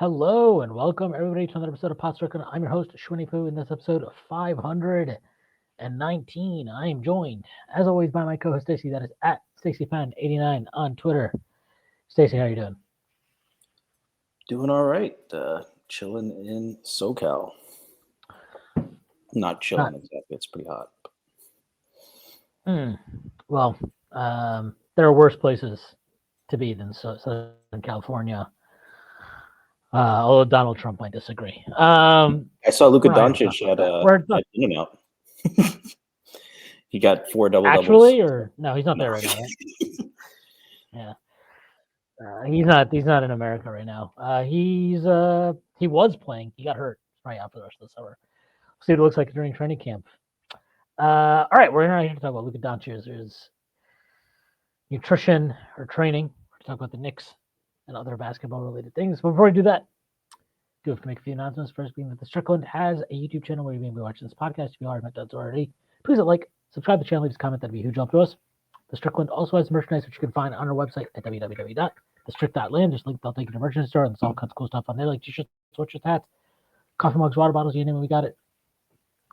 Hello and welcome everybody to another episode of Strickland. I'm your host, Shwin and Stacy. In this episode of 519, I am joined, as always, by my co-host Stacy. That is at StacyPen89 on Twitter. Stacy, how are you doing? Doing all right. Chilling in SoCal. Not chilling exactly. It's pretty hot. Well, there are worse places to be than Southern California. Although Donald Trump might disagree. I saw Luka we're not Doncic gonna talk about that. at In-N-Out. He got 4 double doubles. Actually, or no, he's not there right now, right? Yeah. He's not in America right now. He was playing. He got hurt. He's probably out for the rest of the summer. We'll see what it looks like during training camp. All right, we're not here to talk about Luka Doncic's nutrition or training. We're going to talk about the Knicks and other basketball-related things. But before we do that, do have to make a few announcements. First being that the Strickland has a YouTube channel where you may be watching this podcast. If you are not done so already, please like, subscribe to the channel, leave a comment. That'd be a huge help to us. The Strickland also has merchandise, which you can find on our website at www.thestrict.land. There's a link that'll take you to the merchandise store, and there's all kinds of cool stuff on there, like t-shirts, sweatshirts, hats, coffee mugs, water bottles, you name it, we got it.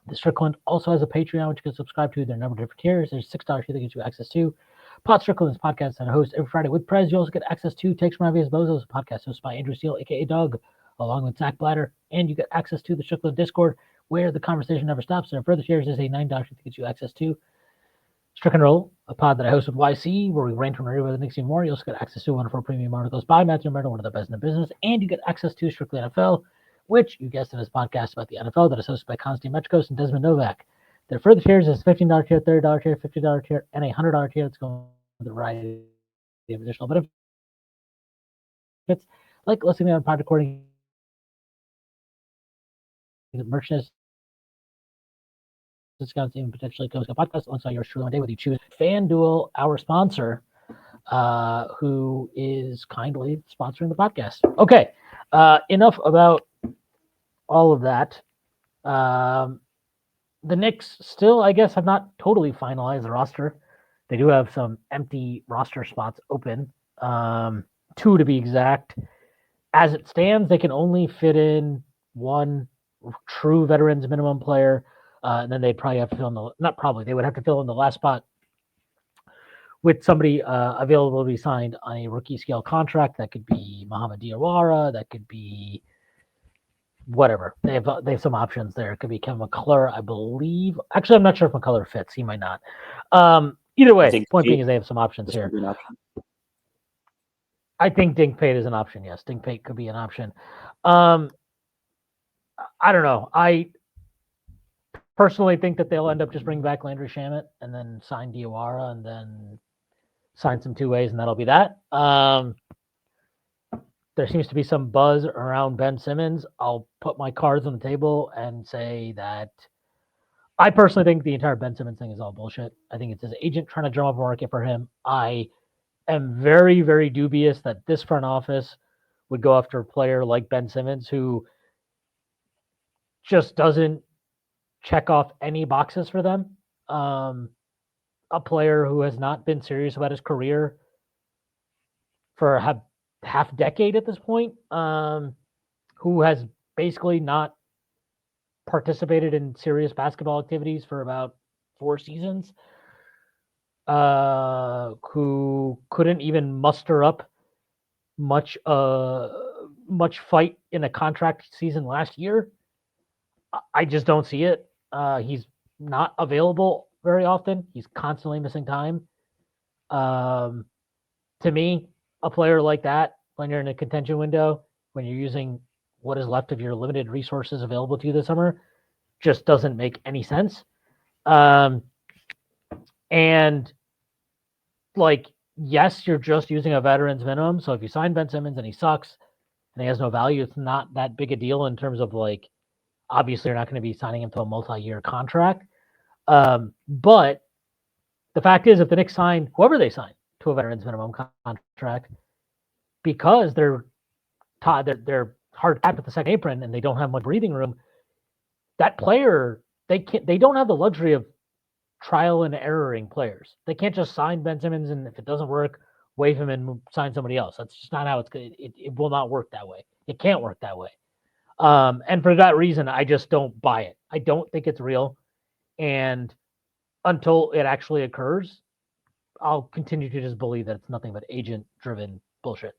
The Strickland also has a Patreon, which you can subscribe to. There are a number of different tiers. There's $6 tier that gives you access to Pod Strickland's podcast and a host every Friday with Prez. You also get access to Takes from Obvious Bozos, a podcast hosted by Andrew Steele, aka Doug, along with Zach Blatter, and you get access to the Strickland Discord, where the conversation never stops. There are further tiers. There's a $9 tier that gets you access to Strickland Roll, a pod that I host with YC, where we rant and review the Knicks even more. You also get access to one of our premium articles by Matthew Murdo, one of the best in the business, and you get access to Strictly NFL, which you guessed in his podcast about the NFL that is hosted by Konstantin Metrikos and Desmond Novak. There are further tiers. There's $15 tier, $30 tier, $50 tier, and a $100 tier that's going with a variety of additional benefits, like listening on pod recording, merchandise discounts, even potentially go to a podcast alongside yours truly one day, whether you choose FanDuel, our sponsor, who is kindly sponsoring the podcast. Okay, enough about all of that. The Knicks still, I guess, have not totally finalized the roster. They do have some empty roster spots open, 2 to be exact. As it stands, they can only fit in one true veterans minimum player, and then they'd probably have to fill in they would have to fill in the last spot with somebody available to be signed on a rookie scale contract. That could be Mohamed Diawara. That could be whatever. They have some options there. It could be Kevin McCullough, I believe. Actually, I'm not sure if McCullough fits. He might not. Either way, point being is they have some options here. I think Dink Pate is an option. Yes, Dink Pate could be an option. I don't know. I personally think that they'll end up just bringing back Landry Shamet and then sign Diawara and then sign some 2-ways, and that'll be that. There seems to be some buzz around Ben Simmons. I'll put my cards on the table and say that I personally think the entire Ben Simmons thing is all bullshit. I think it's his agent trying to drum up a market for him. I am very, very dubious that this front office would go after a player like Ben Simmons, who just doesn't check off any boxes for them. A player who has not been serious about his career for a half decade at this point, who has basically not participated in serious basketball activities for about 4 seasons, who couldn't even muster up much fight in a contract season last year. I just don't see it. He's not available very often. He's constantly missing time. To me, a player like that, when you're in a contention window, when you're using what is left of your limited resources available to you this summer, just doesn't make any sense. And yes, you're just using a veteran's minimum. So if you sign Ben Simmons and he sucks and he has no value, it's not that big a deal in terms of obviously you're not going to be signing him to a multi-year contract. But the fact is, if the Knicks sign whoever they sign to a veteran's minimum contract, because they're hard capped at the second apron and they don't have much breathing room, that player, they don't have the luxury of trial and erroring players. They can't just sign Ben Simmons and if it doesn't work, waive him and sign somebody else. That's just not how it will not work that way. It can't work that way. And for that reason, I just don't buy it. I don't think it's real. And until it actually occurs, I'll continue to just believe that it's nothing but agent-driven bullshit.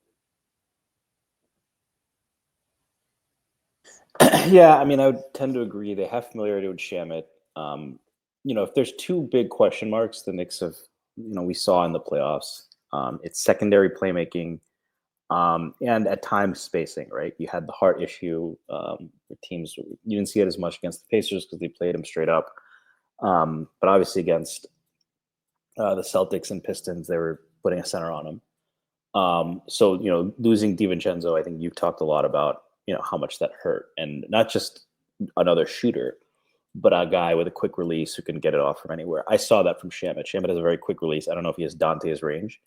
Yeah, I mean, I would tend to agree. They have familiarity with Shamit. If there's two big question marks, the Knicks have, we saw in the playoffs, it's secondary playmaking, and at times spacing, right? You had the heart issue with teams. You didn't see it as much against the Pacers because they played them straight up. But obviously against the Celtics and Pistons, they were putting a center on them. So losing DiVincenzo, I think you've talked a lot about how much that hurt, and not just another shooter, but a guy with a quick release who can get it off from anywhere. I saw that from Shamit. Shamit has a very quick release. I don't know if he has Dante's range.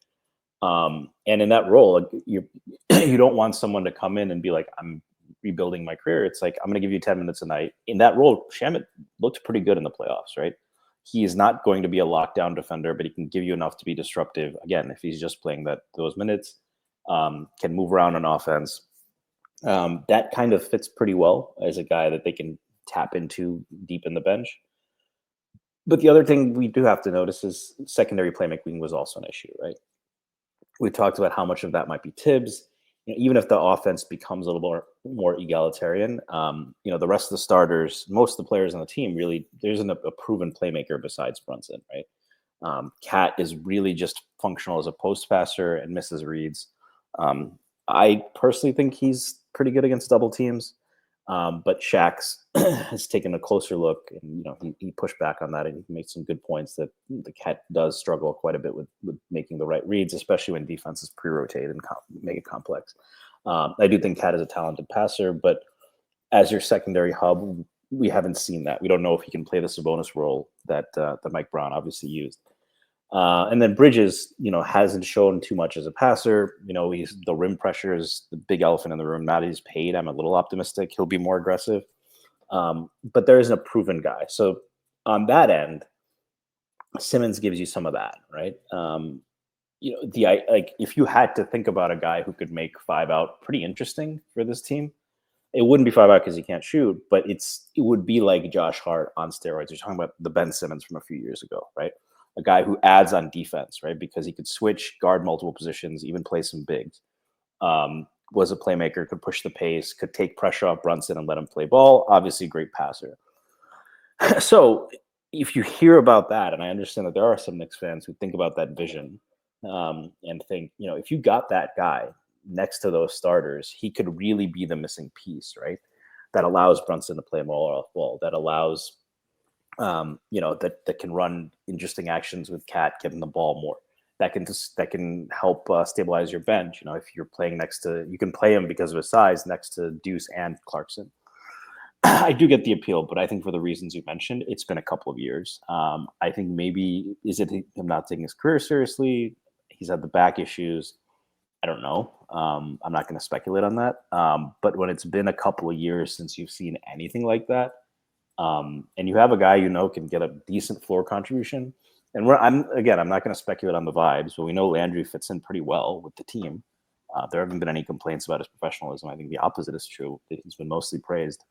And in that role, you don't want someone to come in and be like, I'm rebuilding my career. It's like, I'm going to give you 10 minutes a night. In that role, Shamit looked pretty good in the playoffs, right? He is not going to be a lockdown defender, but he can give you enough to be disruptive. Again, if he's just playing those minutes, can move around on offense. That kind of fits pretty well as a guy that they can tap into deep in the bench. But the other thing we do have to notice is secondary playmaking was also an issue, right? We talked about how much of that might be Tibbs. Even if the offense becomes a little more egalitarian, the rest of the starters, most of the players on the team, really, there isn't a proven playmaker besides Brunson, right? Cat is really just functional as a post passer and misses reads. I personally think he's pretty good against double teams, but Shax has taken a closer look, and he pushed back on that, and he made some good points that the Cat does struggle quite a bit with making the right reads, especially when defenses pre-rotate and make it complex. I do think Cat is a talented passer, but as your secondary hub, we haven't seen that. We don't know if he can play the Sabonis role that Mike Brown obviously used. And then Bridges, hasn't shown too much as a passer. He's the rim pressure is the big elephant in the room. Now that he's paid, I'm a little optimistic he'll be more aggressive. But there isn't a proven guy. So on that end, Simmons gives you some of that, right? If you had to think about a guy who could make 5 out pretty interesting for this team, it wouldn't be 5 out because he can't shoot, but it would be like Josh Hart on steroids. You're talking about the Ben Simmons from a few years ago, right? A guy who adds on defense, right? Because he could switch, guard multiple positions, even play some bigs. Was a playmaker, could push the pace, could take pressure off Brunson and let him play ball. Obviously, great passer. So if you hear about that, and I understand that there are some Knicks fans who think about that vision and think, if you got that guy next to those starters, he could really be the missing piece, right? That allows Brunson to play more off ball, that allows that can run interesting actions with Cat, give him the ball more. That can help stabilize your bench. If you're playing you can play him because of his size next to Deuce and Clarkson. I do get the appeal, but I think for the reasons you mentioned, it's been a couple of years. I think maybe is it him not taking his career seriously? He's had the back issues. I don't know. I'm not going to speculate on that. But when it's been a couple of years since you've seen anything like that, and you have a guy can get a decent floor contribution. And I'm not going to speculate on the vibes, but we know Landry fits in pretty well with the team. There haven't been any complaints about his professionalism. I think the opposite is true. He's been mostly praised.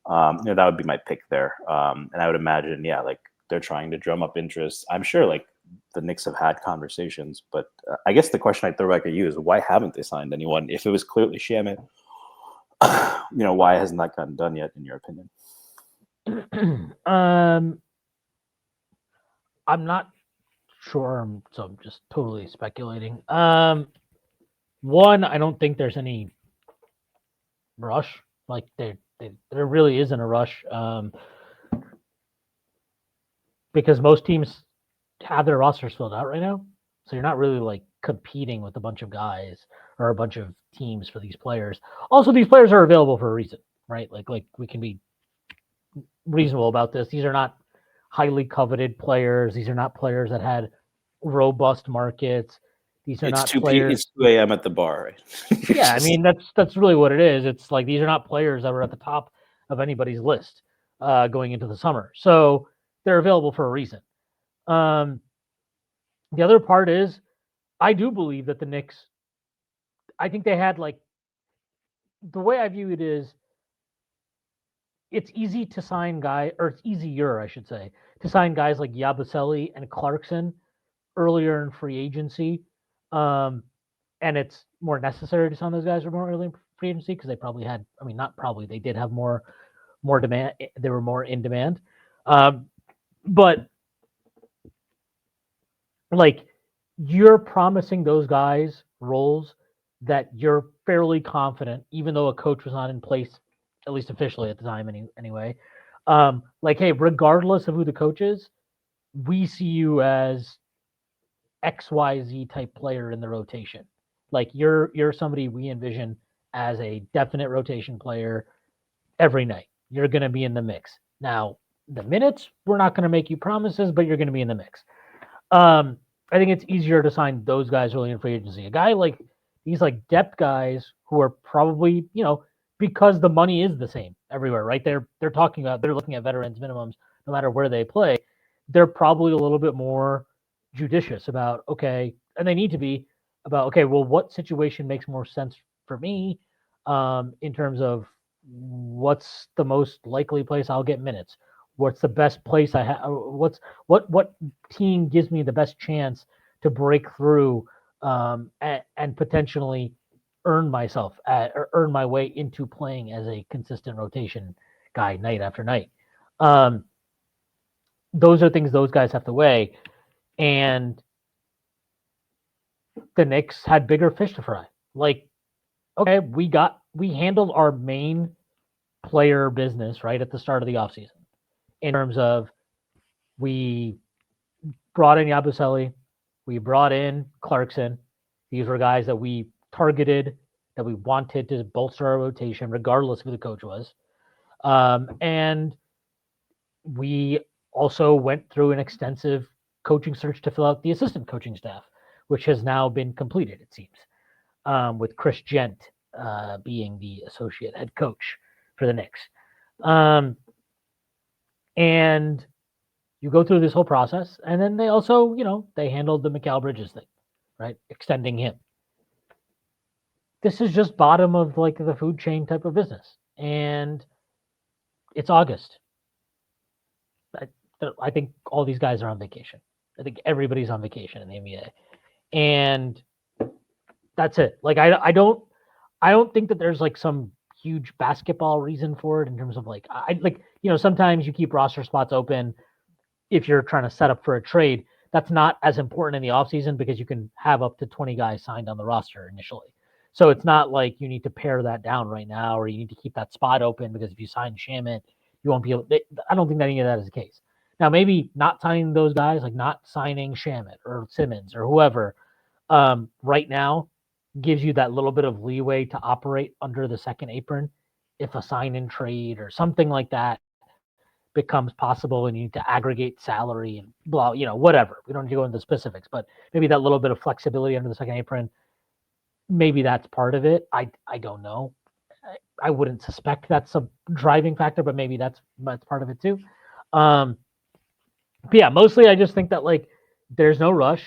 That would be my pick there. And I would imagine, they're trying to drum up interest. I'm sure the Knicks have had conversations, but I guess the question I throw back at you is why haven't they signed anyone? If it was clearly Shamit, why hasn't that gotten done yet, in your opinion? I'm not sure, so I'm just totally speculating. One, I don't think there's any rush. There really isn't a rush, because most teams have their rosters filled out right now, so you're not really competing with a bunch of guys or a bunch of teams for these players. Also, these players are available for a reason, right? Like we can be reasonable about this. These are not highly coveted players. These are not players that had robust markets. These are not players. It's 2 a.m. at the bar, right? Yeah, I mean that's really what it is. It's like these are not players that were at the top of anybody's list going into the summer. So they're available for a reason. The other part is, I do believe that the Knicks, I think they had the way I view it is, it's easy to sign or it's easier, I should say, to sign guys like Yabusele and Clarkson earlier in free agency. Um, and it's more necessary to sign those guys more early in free agency because they probably had, I mean, not probably, they did have more demand. They were more in demand. But like, you're promising those guys roles that you're fairly confident, even though a coach was not in place, at least officially at the time, anyway. Like, hey, regardless of who the coach is, we see you as XYZ type player in the rotation. Like, you're somebody we envision as a definite rotation player every night. You're going to be in the mix. Now, the minutes, we're not going to make you promises, but you're going to be in the mix. I think it's easier to sign those guys early in free agency. A guy like these like depth guys who are probably, because the money is the same everywhere, right? They're looking at veterans minimums no matter where they play. They're probably a little bit more judicious about, okay, and they need to be about, okay, well, what situation makes more sense for me in terms of what's the most likely place I'll get minutes? What's the best place I have? What team gives me the best chance to break through and potentially earn my way into playing as a consistent rotation guy night after night. Um, those are things those guys have to weigh, and the Knicks had bigger fish to fry. Like, okay, we handled our main player business right at the start of the offseason in terms of we brought in Yabusele, we brought in Clarkson. These were guys that we targeted, that we wanted to bolster our rotation, regardless of who the coach was. And we also went through an extensive coaching search to fill out the assistant coaching staff, which has now been completed, it seems, with Chris Gent being the associate head coach for the Knicks. And you go through this whole process, and then they also, they handled the Mikal Bridges thing, right? Extending him. This is just bottom of like the food chain type of business, and it's August. I think all these guys are on vacation. I think everybody's on vacation in the NBA, and that's it. Like, I don't think that there's like some huge basketball reason for it in terms of like, sometimes you keep roster spots open if you're trying to set up for a trade. That's not as important in the offseason because you can have up to 20 guys signed on the roster initially. So it's not like you need to pare that down right now, or you need to keep that spot open because if you sign Shamet, you won't be able. I don't think that any of that is the case. Now, maybe not signing those guys, like not signing Shamet or Simmons or whoever, right now gives you that little bit of leeway to operate under the second apron if a sign and trade or something like that becomes possible and you need to aggregate salary and blah, whatever. We don't need to go into the specifics, but maybe that little bit of flexibility under the second apron, maybe that's part of it. I don't know. I wouldn't suspect that's a driving factor, but maybe that's part of it too. But yeah, mostly I just think that like there's no rush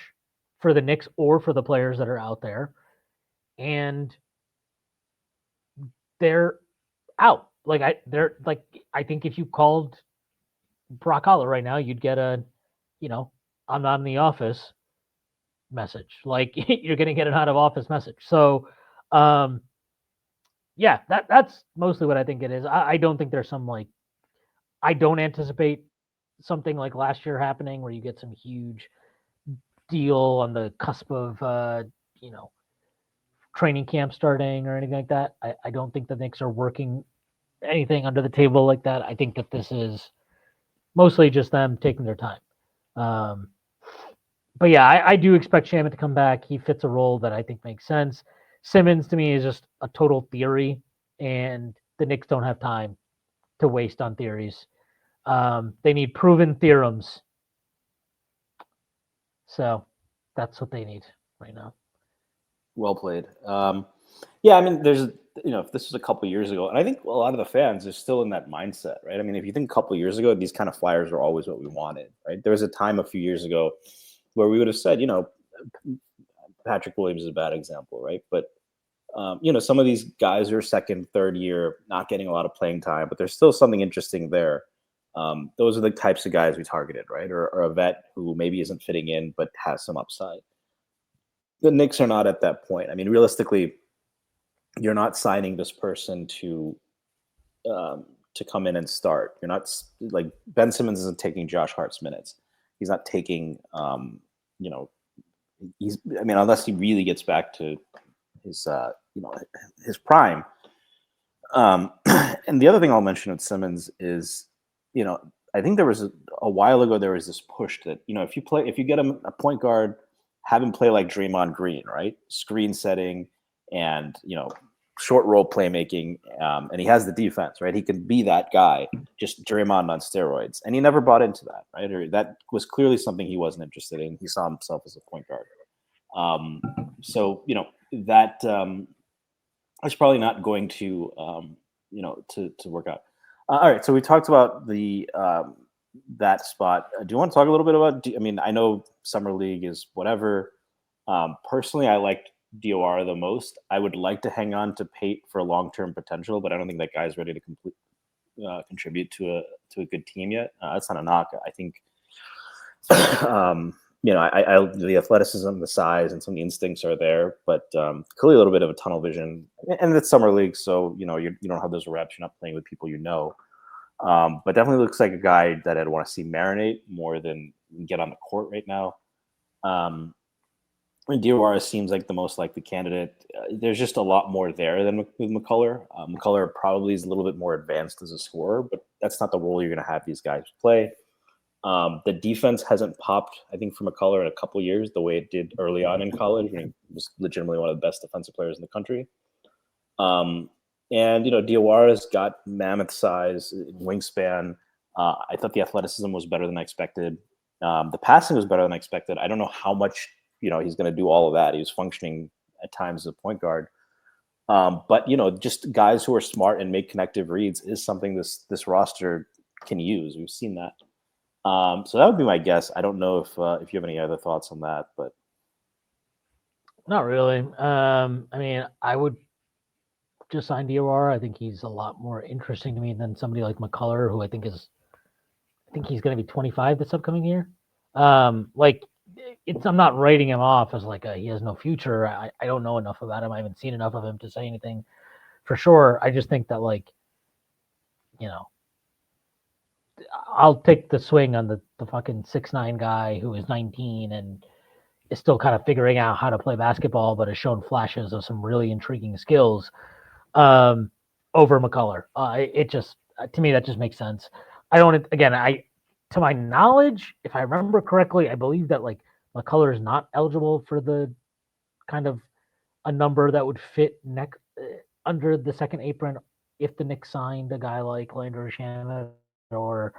for the Knicks or for the players that are out there, and they're out. I think if you called Brock Holler right now, you'd get a, I'm not in the office message. Like, you're going to get an out of office message. So, yeah, that's mostly what I think it is. I don't think there's some like, I don't anticipate something like last year happening where you get some huge deal on the cusp of, training camp starting or anything like that. I don't think the Knicks are working anything under the table like that. I think that this is mostly just them taking their time. But yeah, I do expect Shamet to come back. He fits a role that I think makes sense. Simmons to me is just a total theory, and the Knicks don't have time to waste on theories. They need proven theorems. So that's what they need right now. Well played. Yeah, I mean, there's, if this was a couple years ago, and I think a lot of the fans are still in that mindset, right? I mean, if you think a couple years ago, these kind of flyers were always what we wanted, right? There was a time a few years ago where we would have said, Patrick Williams is a bad example, right? But Some of these guys are second, third year, not getting a lot of playing time, but there's still something interesting there. Those are the types of guys we targeted, right? Or a vet who maybe isn't fitting in but has some upside. The Knicks are not at that point. I mean, realistically, you're not signing this person to come in and start. You're not like Ben Simmons isn't taking Josh Hart's minutes. He's not taking, you know, I mean, unless he really gets back to his, his prime. And the other thing I'll mention with Simmons is, I think there was a while ago there was this push that if you get him a point guard, have him play like Draymond Green, right? Screen setting and short roll playmaking, and he has the defense, right? He can be that guy, just Draymond on steroids, and he never bought into that, right? Or that was clearly something he wasn't interested in. He saw himself as a point guard. So that is probably not going to to work out. All right, so we talked about the that spot. Do you want to talk a little bit about? I know summer league is whatever. Personally, I liked Diawara the most. I would like to hang on to Pate for long-term potential, but I don't think that guy's ready to contribute to a good team yet. That's not a knock. I think the athleticism, the size, and some of the instincts are there, but clearly a little bit of a tunnel vision. And it's summer league, so you don't have those reps. You're not playing with people but definitely looks like a guy that I'd want to see marinate more than get on the court right now. Diawara seems like the most likely candidate. There's just a lot more there than with McCullough. McCullough probably is a little bit more advanced as a scorer, but that's not the role you're going to have these guys play. The defense hasn't popped, I think, for McCullough in a couple years the way it did early on in college. He was legitimately one of the best defensive players in the country. And Diawara's got mammoth size, wingspan. I thought the athleticism was better than I expected. The passing was better than I expected. I don't know how much he's going to do all of that. He was functioning at times as a point guard. But just guys who are smart and make connective reads is something this roster can use. We've seen that. So that would be my guess. I don't know if you have any other thoughts on that, but not really. I would just sign Diawara. I think he's a lot more interesting to me than somebody like McCullough, who I think he's going to be 25 this upcoming year. I'm not writing him off as he has no future. I don't know enough about him. I haven't seen enough of him to say anything for sure. I just think that I'll take the swing on the fucking 6'9" guy who is 19 and is still kind of figuring out how to play basketball, but has shown flashes of some really intriguing skills over McCullough. To me, that just makes sense. To my knowledge, if I remember correctly, I believe that McCullough is not eligible for the kind of a number that would fit under the second apron if the Knicks signed a guy like Landry Shamet or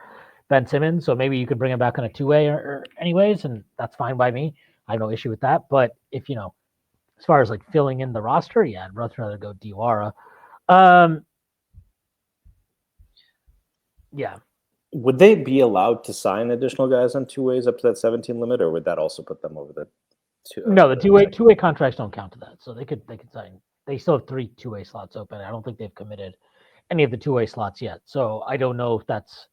Ben Simmons. So maybe you could bring him back on a two-way or anyways, and that's fine by me. I have no issue with that. But if as far as filling in the roster, yeah, I'd rather go Diawara. Yeah. Would they be allowed to sign additional guys on two ways up to that 17 limit, or would that also put them over the two? No, the two-way contracts don't count to that. So they could sign. They still have 3 two-way slots open. I don't think they've committed any of the two-way slots yet. So I don't know if that's,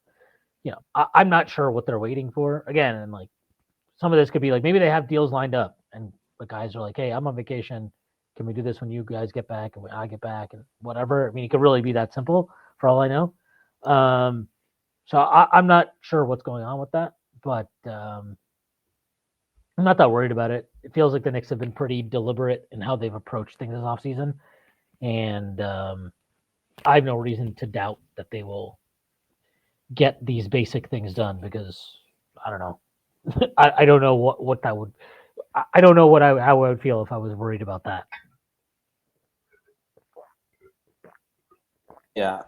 I'm not sure what they're waiting for. Again, and some of this could be maybe they have deals lined up and the guys are like, hey, I'm on vacation. Can we do this when you guys get back and when I get back and whatever? I mean, it could really be that simple for all I know. So I'm not sure what's going on with that, but I'm not that worried about it. It feels like the Knicks have been pretty deliberate in how they've approached things this offseason. And I have no reason to doubt that they will get these basic things done because I don't know. I don't know what that would. I don't know how I would feel if I was worried about that. Yeah.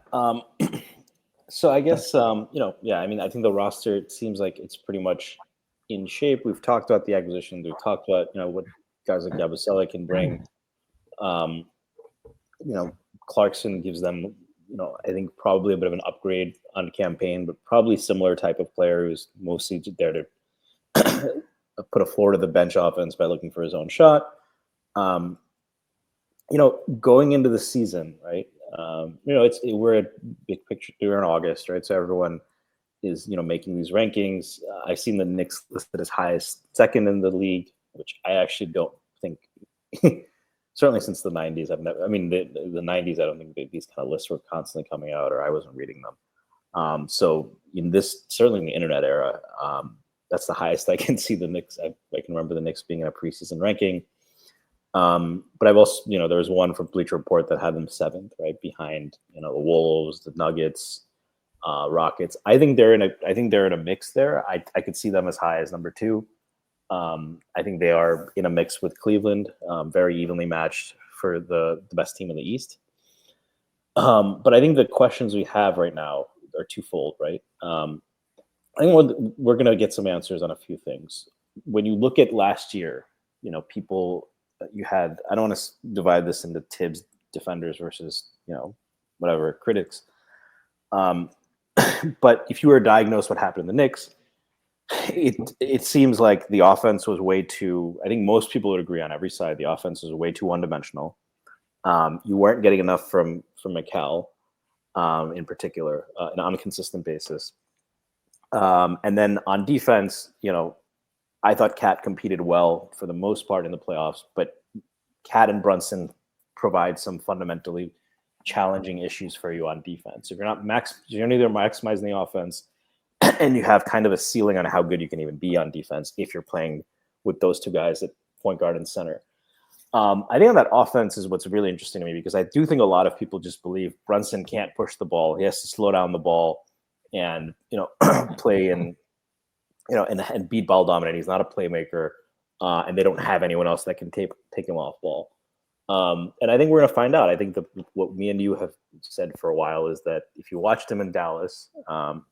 So I guess I think the roster, it seems like it's pretty much in shape. We've talked about the acquisitions. We've talked about what guys like Yabusele can bring. Clarkson gives them I think probably a bit of an upgrade on campaign, but probably similar type of player who's mostly there to put a floor to the bench offense by looking for his own shot. going into the season, right? We're a big picture. We're in August, right? So everyone is making these rankings. I've seen the Knicks listed as highest, second in the league, which I actually don't think. Certainly since the '90s, I've never. I mean, the '90s, I don't think these kind of lists were constantly coming out, or I wasn't reading them. So in this, certainly in the internet era, that's the highest I can see the Knicks. I can remember the Knicks being in a preseason ranking. But I've also, there was one from Bleacher Report that had them seventh, right behind, the Wolves, the Nuggets, Rockets. I think they're in a mix there. I could see them as high as number two. I think they are in a mix with Cleveland, very evenly matched for the best team in the East. But I think the questions we have right now are twofold, right? I think we're going to get some answers on a few things. When you look at last year, people you had, I don't want to divide this into Tibbs defenders versus, whatever critics. But if you were diagnosed what happened in the Knicks, it seems like the offense was way too, I think most people would agree on every side, the offense was way too one-dimensional. You weren't getting enough from McCall, in particular, on a consistent basis. And then on defense, I thought Cat competed well for the most part in the playoffs, but Cat and Brunson provide some fundamentally challenging issues for you on defense. If you're neither maximizing the offense, and you have kind of a ceiling on how good you can even be on defense if you're playing with those two guys at point guard and center. I think on that offense is what's really interesting to me, because I do think a lot of people just believe Brunson can't push the ball. He has to slow down the ball and play and beat ball dominant. He's not a playmaker, and they don't have anyone else that can take him off ball. And I think we're going to find out. I think what me and you have said for a while is that if you watched him in Dallas,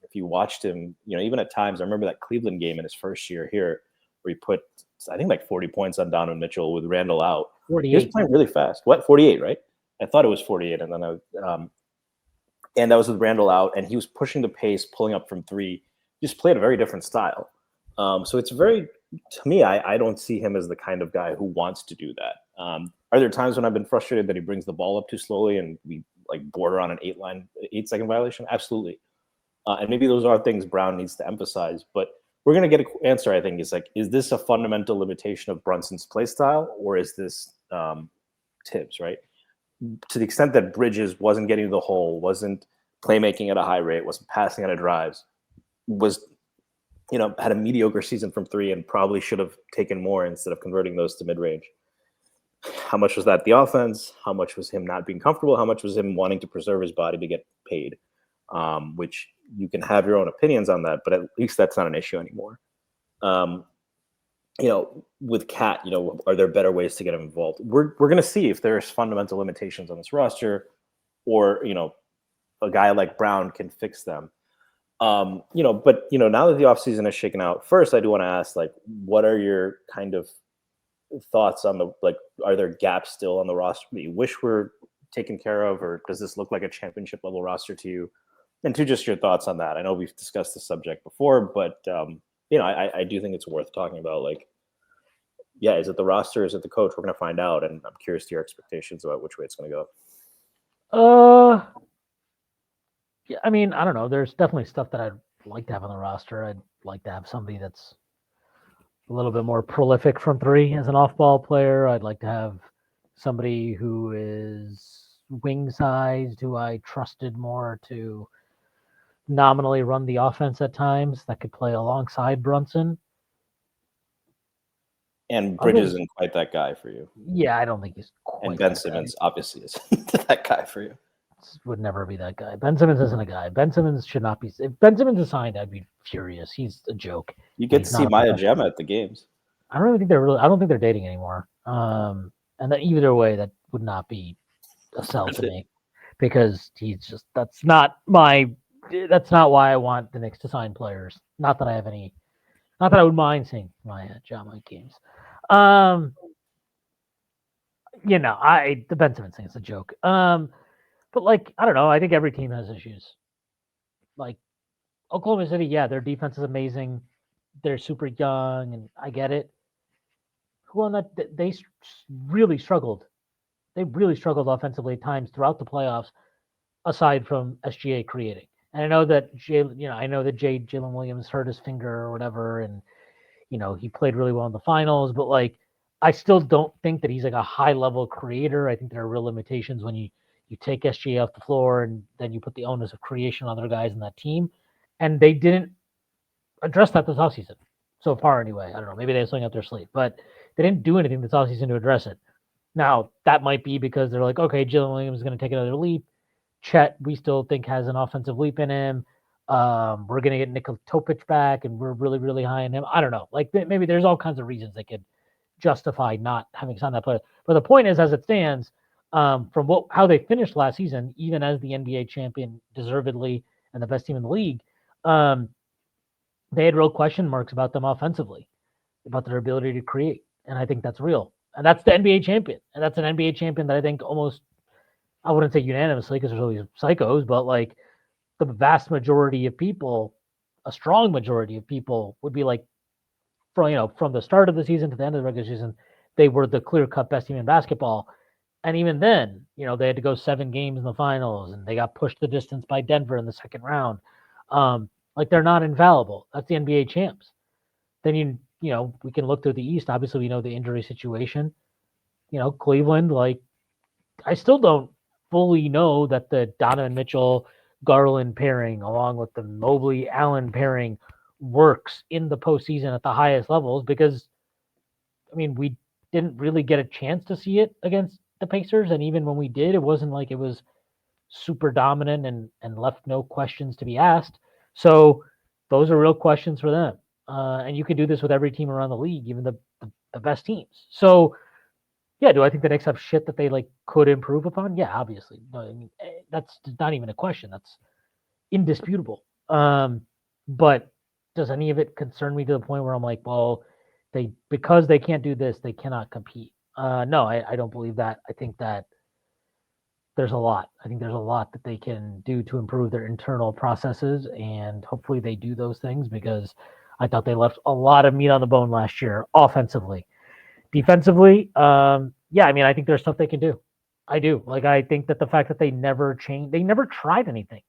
if you watched him, even at times, I remember that Cleveland game in his first year here, where he put, I think, like 40 points on Donovan Mitchell with Randall out. 48. He was playing really fast. What, 48, right? I thought it was 48, and then and that was with Randall out, and he was pushing the pace, pulling up from three. Just played a very different style. So it's to me, I don't see him as the kind of guy who wants to do that. Are there times when I've been frustrated that he brings the ball up too slowly and we border on an 8-second violation? Absolutely. And maybe those are things Brown needs to emphasize, but we're going to get an answer, I think, is this a fundamental limitation of Brunson's play style, or is this Tibbs, right? To the extent that Bridges wasn't getting to the hole, wasn't playmaking at a high rate, wasn't passing out of drives, had a mediocre season from three and probably should have taken more instead of converting those to mid-range. How much was that the offense? How much was him not being comfortable? How much was him wanting to preserve his body to get paid? Which you can have your own opinions on that, but at least that's not an issue anymore. With Cat, are there better ways to get him involved? We're going to see if there's fundamental limitations on this roster, or a guy like Brown can fix them. But now that the offseason is shaken out, first I do want to ask, what are your kind of thoughts on are there gaps still on the roster that you wish were taken care of, or does this look like a championship level roster to you? And two, just your thoughts on that. I know we've discussed the subject before, but I do think it's worth talking about. Is it the roster? Is it the coach? We're going to find out, and I'm curious to your expectations about which way it's going to go. Yeah, I mean, I don't know. There's definitely stuff that I'd like to have on the roster. I'd like to have somebody that's a little bit more prolific from three as an off-ball player. I'd like to have somebody who is wing-sized, who I trusted more to nominally run the offense at times, that could play alongside Brunson. And Bridges isn't quite that guy for you. Yeah, I don't think he's quite. And Ben Simmons obviously isn't that guy for you. Would never be that guy. Ben Simmons isn't a guy. Ben Simmons should not be. If Ben Simmons is signed, I'd be furious. He's a joke. You get to see Maya Gemma at the games. I don't think they're dating anymore. And that either way, that would not be a sell to me, because that's not why I want the Knicks to sign players. Not that I would mind seeing Maya Gemma games. The Ben Simmons thing is a joke. But I don't know. I think every team has issues. Oklahoma City, yeah, their defense is amazing. They're super young, and I get it. Who on that? They really struggled they really struggled offensively at times throughout the playoffs, aside from SGA creating. And I know that Jalen Williams hurt his finger or whatever, and he played really well in the finals, but like I still don't think that he's like a high level creator. I think there are real limitations when you take SGA off the floor and then you put the onus of creation on other guys in that team. And they didn't address that this offseason. So far anyway. I don't know. Maybe they have something up their sleeve, but they didn't do anything this offseason to address it. Now, that might be because they're like, okay, Jalen Williams is going to take another leap. Chet, we still think has an offensive leap in him. We're going to get Nikola Topic back, and we're really, really high on him. I don't know. Like maybe there's all kinds of reasons they could justify not having signed that player. But the point is, as it stands, from how they finished last season, even as the NBA champion deservedly and the best team in the league, they had real question marks about them offensively, about their ability to create. And I think that's real. And that's the NBA champion. And that's an NBA champion that I think almost, I wouldn't say unanimously because there's always psychos, but like the vast majority of people, a strong majority of people would be like, from the start of the season to the end of the regular season, they were the clear-cut best team in basketball. And even then, they had to go 7 games in the finals, and they got pushed the distance by Denver in the second round. Like they're not infallible. That's the NBA champs. Then we can look to the East. Obviously, we know the injury situation. Cleveland, like I still don't fully know that the Donovan Mitchell Garland pairing, along with the Mobley Allen pairing, works in the postseason at the highest levels because, we didn't really get a chance to see it against the Pacers, and even when we did, it wasn't like it was super dominant and left no questions to be asked. So those are real questions for them. And you can do this with every team around the league, even the best teams. So, yeah, do I think the Knicks have shit that they like could improve upon? Yeah, obviously. No, that's not even a question. That's indisputable. But does any of it concern me to the point where I'm like, well, because they can't do this, they cannot compete? No, I don't believe that. I think that there's a lot. I think there's a lot that they can do to improve their internal processes, and hopefully they do those things because I thought they left a lot of meat on the bone last year offensively. Defensively, yeah, I think there's stuff they can do. I do. Like, I think that the fact that they never tried anything.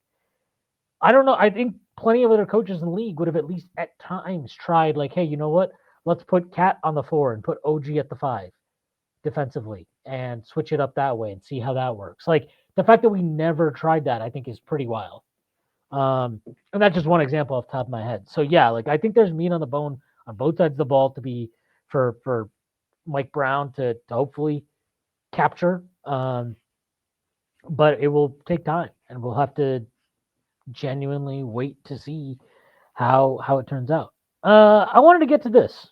I don't know. I think plenty of other coaches in the league would have at least at times tried, like, hey, you know what? Let's put Cat on the 4 and put OG at the 5 defensively and switch it up that way and see how that works. Like, the fact that we never tried that, I think, is pretty wild. And that's just one example off the top of my head. So, yeah, like, I think there's meat on the bone on both sides of the ball to be for Mike Brown to hopefully capture. But it will take time, and we'll have to genuinely wait to see how it turns out. I wanted to get to this.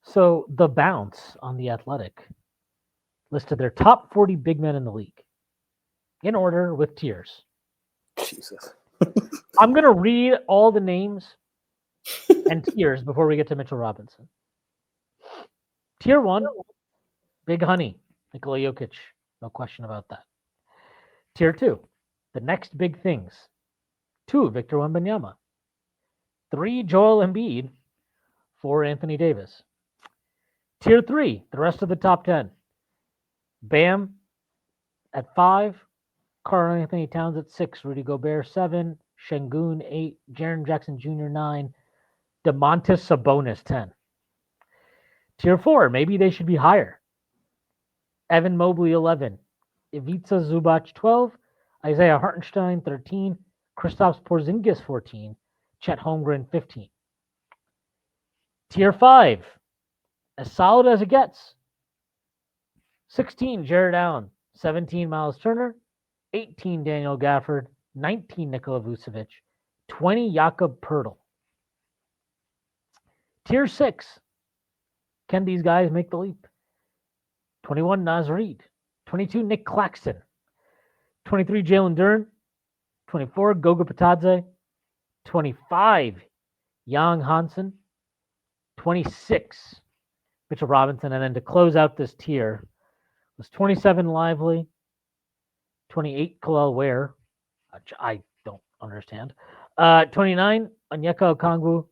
So the Bounce on The Athletic listed their top 40 big men in the league in order with tiers. Jesus. I'm going to read all the names and tiers before we get to Mitchell Robinson. Tier 1, Big Honey, Nikola Jokic. No question about that. Tier 2, the next big things. 2, Victor Wembanyama. 3, Joel Embiid. 4, Anthony Davis. Tier 3, the rest of the top 10. Bam at 5, Karl Anthony Towns at 6, Rudy Gobert 7, Şengün 8, Jaren Jackson Jr. 9, Domantas Sabonis 10. Tier 4, maybe they should be higher. Evan Mobley 11, Ivica Zubac 12, Isaiah Hartenstein 13, Kristaps Porzingis 14, Chet Holmgren 15. Tier 5, as solid as it gets. 16, Jared Allen. 17, Miles Turner. 18, Daniel Gafford. 19, Nikola Vucevic. 20, Jakob Poeltl. Tier 6, can these guys make the leap? 21, Naz Reid. 22, Nick Claxton. 23, Jalen Duren. 24, Goga Bitadze. 25, Jan Hansen. 26, Mitchell Robinson. And then to close out this tier was 27, Lively. 28, Kalel Ware, which I don't understand. 29, Onyeka Okongwu.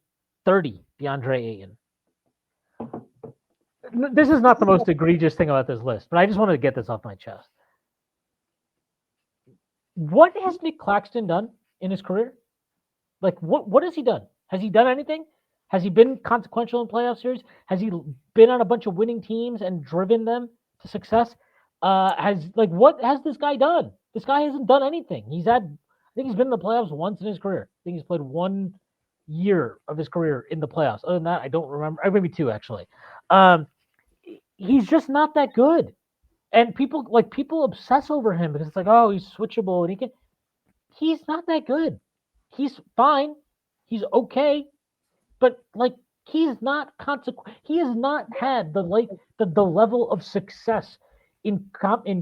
30, DeAndre Ayton. this is not the most egregious thing about this list, but I just wanted to get this off my chest. What has Nick Claxton done in his career? Like, what has he done? Has he done anything? Has he been consequential in playoff series? Has he been on a bunch of winning teams and driven them to success? What has this guy done? This guy hasn't done anything. I think he's been in the playoffs once in his career. I think he's played 1 year of his career in the playoffs. Other than that, I don't remember. Maybe 2 actually. He's just not that good. And people obsess over him because it's like, oh, he's switchable and he's not that good. He's fine. He's okay. But like he's not he has not had the level of success in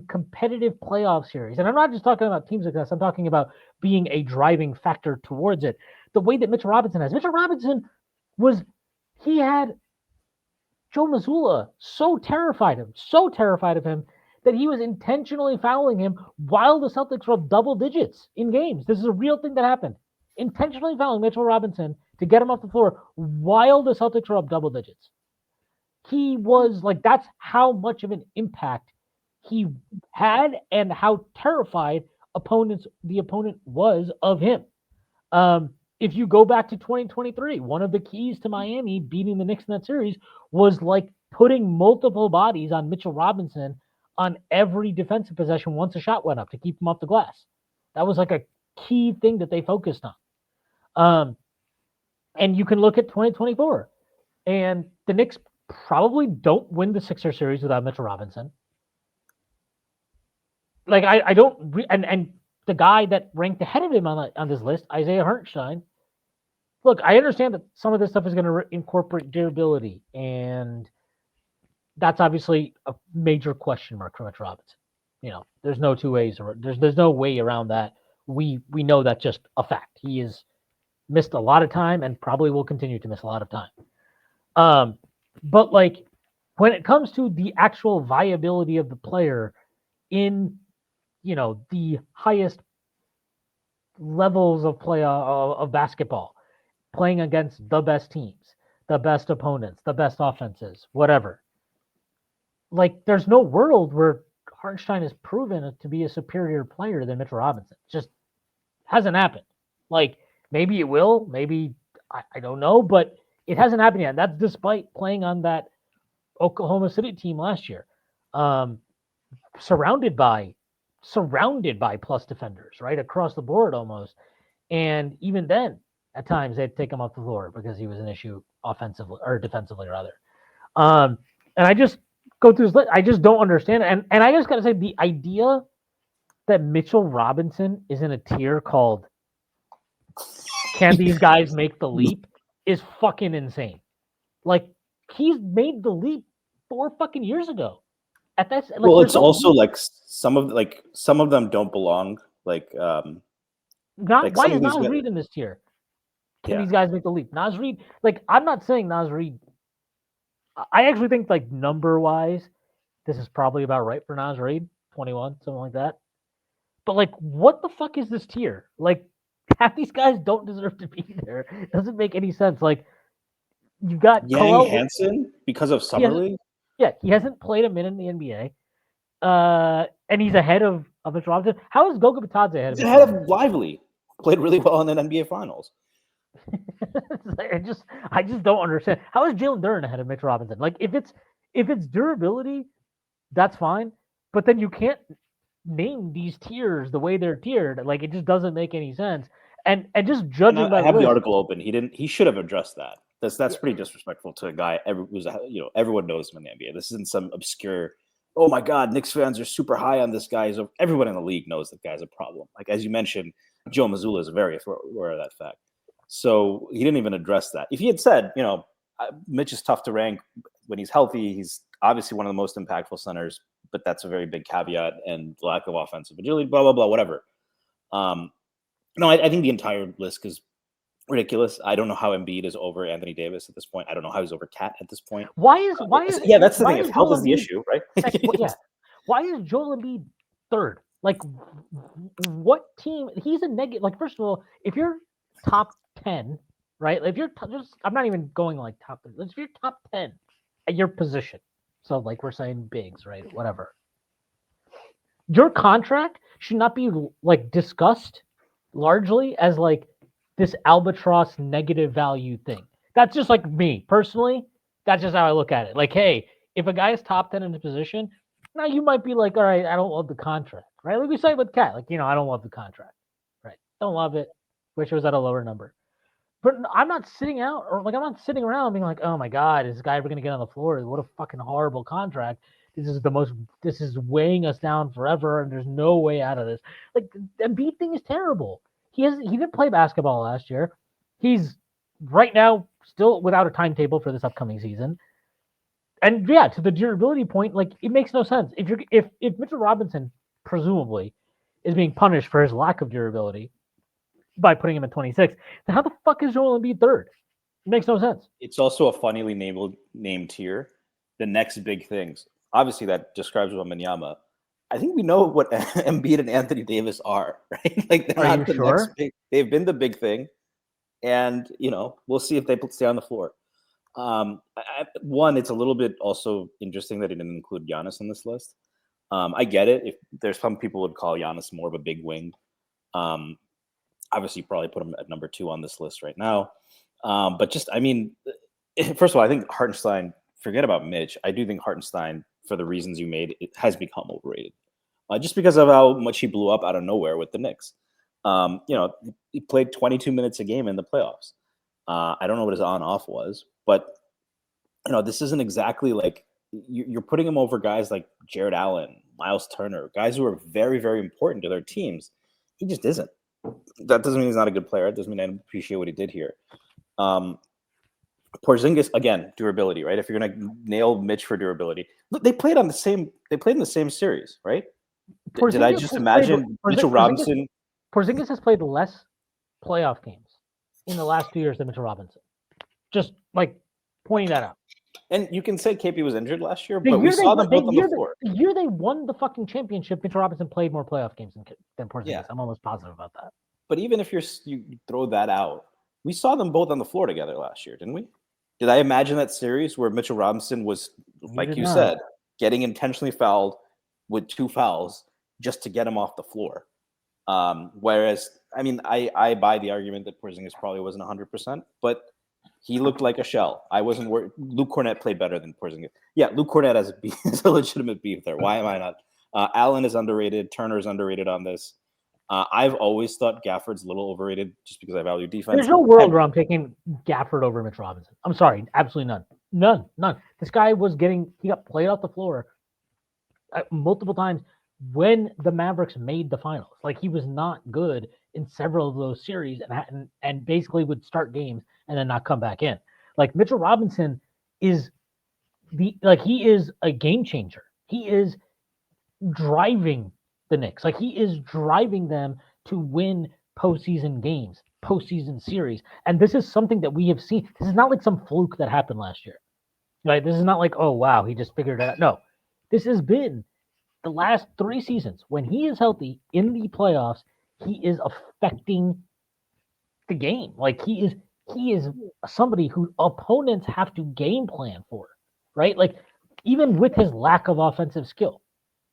competitive playoff series. And I'm not just talking about team success, I'm talking about being a driving factor towards it. The way that Mitchell Robinson has. Mitchell Robinson had Joe Mazzulla so terrified of him that he was intentionally fouling him while the Celtics were up double digits in games. This is a real thing that happened. Intentionally fouling Mitchell Robinson to get him off the floor while the Celtics were up double digits. He was like, that's how much of an impact he had and how terrified the opponent was of him. If you go back to 2023, one of the keys to Miami beating the Knicks in that series was like putting multiple bodies on Mitchell Robinson on every defensive possession once a shot went up to keep him off the glass. That was like a key thing that they focused on. And you can look at 2024, and the Knicks probably don't win the Sixer series without Mitchell Robinson. Like I don't, and the guy that ranked ahead of him on this list, Isaiah Hartenstein. Look, I understand that some of this stuff is going to incorporate durability, and that's obviously a major question mark for Mitch Robinson. You know, there's no two ways, or there's no way around that. We know that's just a fact. He is missed a lot of time and probably will continue to miss a lot of time. But like when it comes to the actual viability of the player in, the highest levels of play of basketball, playing against the best teams, the best opponents, the best offenses, whatever. Like there's no world where Hartenstein has proven to be a superior player than Mitchell Robinson. It just hasn't happened. Like maybe it will, maybe I don't know, but it hasn't happened yet. That's despite playing on that Oklahoma City team last year, surrounded by plus defenders, right across the board almost. And even then, at times they'd take him off the floor because he was an issue offensively or defensively rather. And I just go through this list. I just don't understand it. And I just got to say the idea that Mitchell Robinson is in a tier called "Can these guys make the leap?" is fucking insane. Like he's made the leap 4 fucking years ago. At that, like, well, it's also leap. Like some of them don't belong. Why is Nas Reed in this tier? Can these guys make the leap? Nas Reed, like I'm not saying Nas Reed. I actually think like number wise, this is probably about right for Nas Reed, 21, something like that. But like, what the fuck is this tier? Like, half these guys don't deserve to be there. It doesn't make any sense. Like, you've got Yang Hansen because of Summer League. Yeah, he hasn't played a minute in the NBA. And he's ahead of Mitchell Robinson. How is Goga Bitadze ahead of? He's ahead of Lively. Played really well in the NBA Finals. I just don't understand. How is Jalen Duren ahead of Mitch Robinson? Like if it's durability, that's fine. But then you can't name these tiers the way they're tiered. Like it just doesn't make any sense. And just judging by I have the article open. He should have addressed that. That's pretty disrespectful to a guy who's everyone knows him in the NBA. This isn't some obscure. Oh my God, Knicks fans are super high on this guy. Everyone in the league knows that guy's a problem. Like as you mentioned, Joe Mazzulla is very aware of that fact. So he didn't even address that. If he had said, Mitch is tough to rank when he's healthy, he's obviously one of the most impactful centers, but that's a very big caveat and lack of offensive agility, blah, blah, blah, whatever. No, I think the entire list is ridiculous. I don't know how Embiid is over Anthony Davis at this point. I don't know how he's over Cat at this point. Why is that's the thing. If health is the issue, right? Why is Joel Embiid third? Like, what team? He's a negative. Like, first of all, if you're top 10, right? If you're I'm not even going like top 10. If you're top 10 at your position, So like we're saying bigs, right? Whatever. Your contract should not be like discussed largely as like this albatross negative value thing. That's just like me personally. That's just how I look at it. Like, hey, if a guy is top 10 in his position, now you might be like, all right, I don't love the contract, right? Like we say with Cat, like, I don't love the contract, right? Don't love it. Wish it was at a lower number. But I'm not sitting out or like I'm not sitting around being like, oh my God, is this guy ever gonna get on the floor? What a fucking horrible contract. This is weighing us down forever and there's no way out of this. Like the Embiid thing is terrible. He didn't play basketball last year. He's right now still without a timetable for this upcoming season. And yeah, to the durability point, like it makes no sense. If Mitchell Robinson presumably is being punished for his lack of durability by putting him at 26, then how the fuck is Joel Embiid third? It makes no sense. It's also a funnily named tier. The next big things. Obviously, that describes Wembanyama. I think we know what Embiid and Anthony Davis are, right? Like they're Are not you the sure? next big. They've been the big thing, and we'll see if they stay on the floor. One, it's a little bit also interesting that he didn't include Giannis on this list. I get it. If there's some people would call Giannis more of a big wing. Obviously, probably put him at number 2 on this list right now. But just, I mean, first of all, I think Hartenstein, forget about Mitch. I do think Hartenstein, for the reasons you made, it has become overrated. Just because of how much he blew up out of nowhere with the Knicks. He played 22 minutes a game in the playoffs. I don't know what his on-off was, but, this isn't exactly like you're putting him over guys like Jared Allen, Miles Turner, guys who are very, very important to their teams. He just isn't. That doesn't mean he's not a good player. It doesn't mean I don't appreciate what he did here. Porzingis, again, durability, right? If you're gonna nail Mitch for durability, look, they played in the same series, right? Did I just imagine Mitchell Robinson? Porzingis has played less playoff games in the last 2 years than Mitchell Robinson. Just like pointing that out. And you can say KP was injured last year, but we saw them both on the floor. The year they won the fucking championship, Mitchell Robinson played more playoff games than Porzingis. Yeah. I'm almost positive about that. But even if you throw that out, we saw them both on the floor together last year, didn't we? Did I imagine that series where Mitchell Robinson was, like you said, getting intentionally fouled with 2 fouls just to get him off the floor? Whereas, I mean, I buy the argument that Porzingis probably wasn't 100%, but he looked like a shell. I wasn't worried. Luke Cornett played better than Porzingis. Yeah, Luke Cornett is a legitimate beef there. Why am I not? Allen is underrated. Turner is underrated on this. I've always thought Gafford's a little overrated just because I value defense. There's no world where I'm taking Gafford over Mitch Robinson. I'm sorry, absolutely none. None. This guy he got played off the floor multiple times when the Mavericks made the finals. Like he was not good in several of those series and basically would start games and then not come back in. Like Mitchell Robinson is he is a game changer. He is driving the Knicks. Like he is driving them to win postseason games, postseason series. And this is something that we have seen. This is not like some fluke that happened last year. Right? This is not like, oh wow, he just figured it out. No. This has been the last 3 seasons. When he is healthy in the playoffs, he is affecting the game. Like he is somebody who opponents have to game plan for, right? Like even with his lack of offensive skill,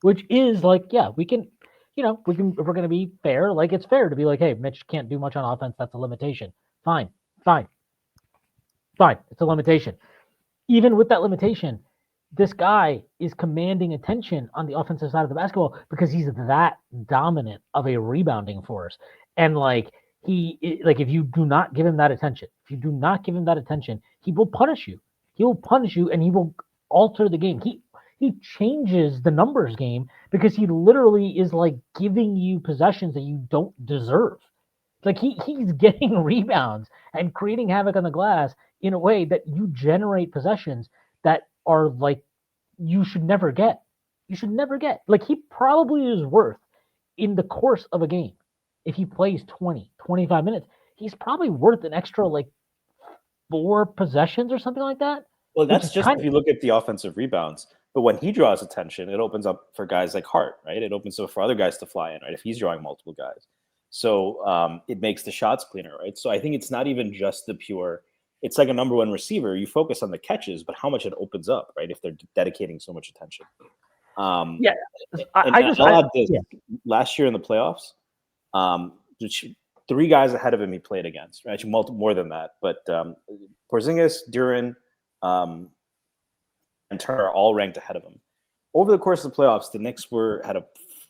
which is like, yeah, we can, if we're going to be fair, like it's fair to be like, hey, Mitch can't do much on offense. That's a limitation. Fine. It's a limitation. Even with that limitation, this guy is commanding attention on the offensive side of the basketball because he's that dominant of a rebounding force. And like if you do not give him that attention, he will punish you. He will punish you and he will alter the game. He changes the numbers game because he literally is like giving you possessions that you don't deserve. Like he's getting rebounds and creating havoc on the glass in a way that you generate possessions that are like you should never get. Like he probably is worth in the course of a game. If he plays 20, 25 minutes, he's probably worth an extra like 4 possessions or something like that. Well, that's just if you look at the offensive rebounds. But when he draws attention, it opens up for guys like Hart, right? It opens up for other guys to fly in, right? If he's drawing multiple guys. So it makes the shots cleaner, right? So I think it's not even just the pure it's like a number one receiver. You focus on the catches, but how much it opens up, right? If they're dedicating so much attention. Yeah, I'll add this. Last year in the playoffs, which 3 guys ahead of him he played against. Actually, more than that. But Porzingis, Duran, and Turner are all ranked ahead of him. Over the course of the playoffs, the Knicks had a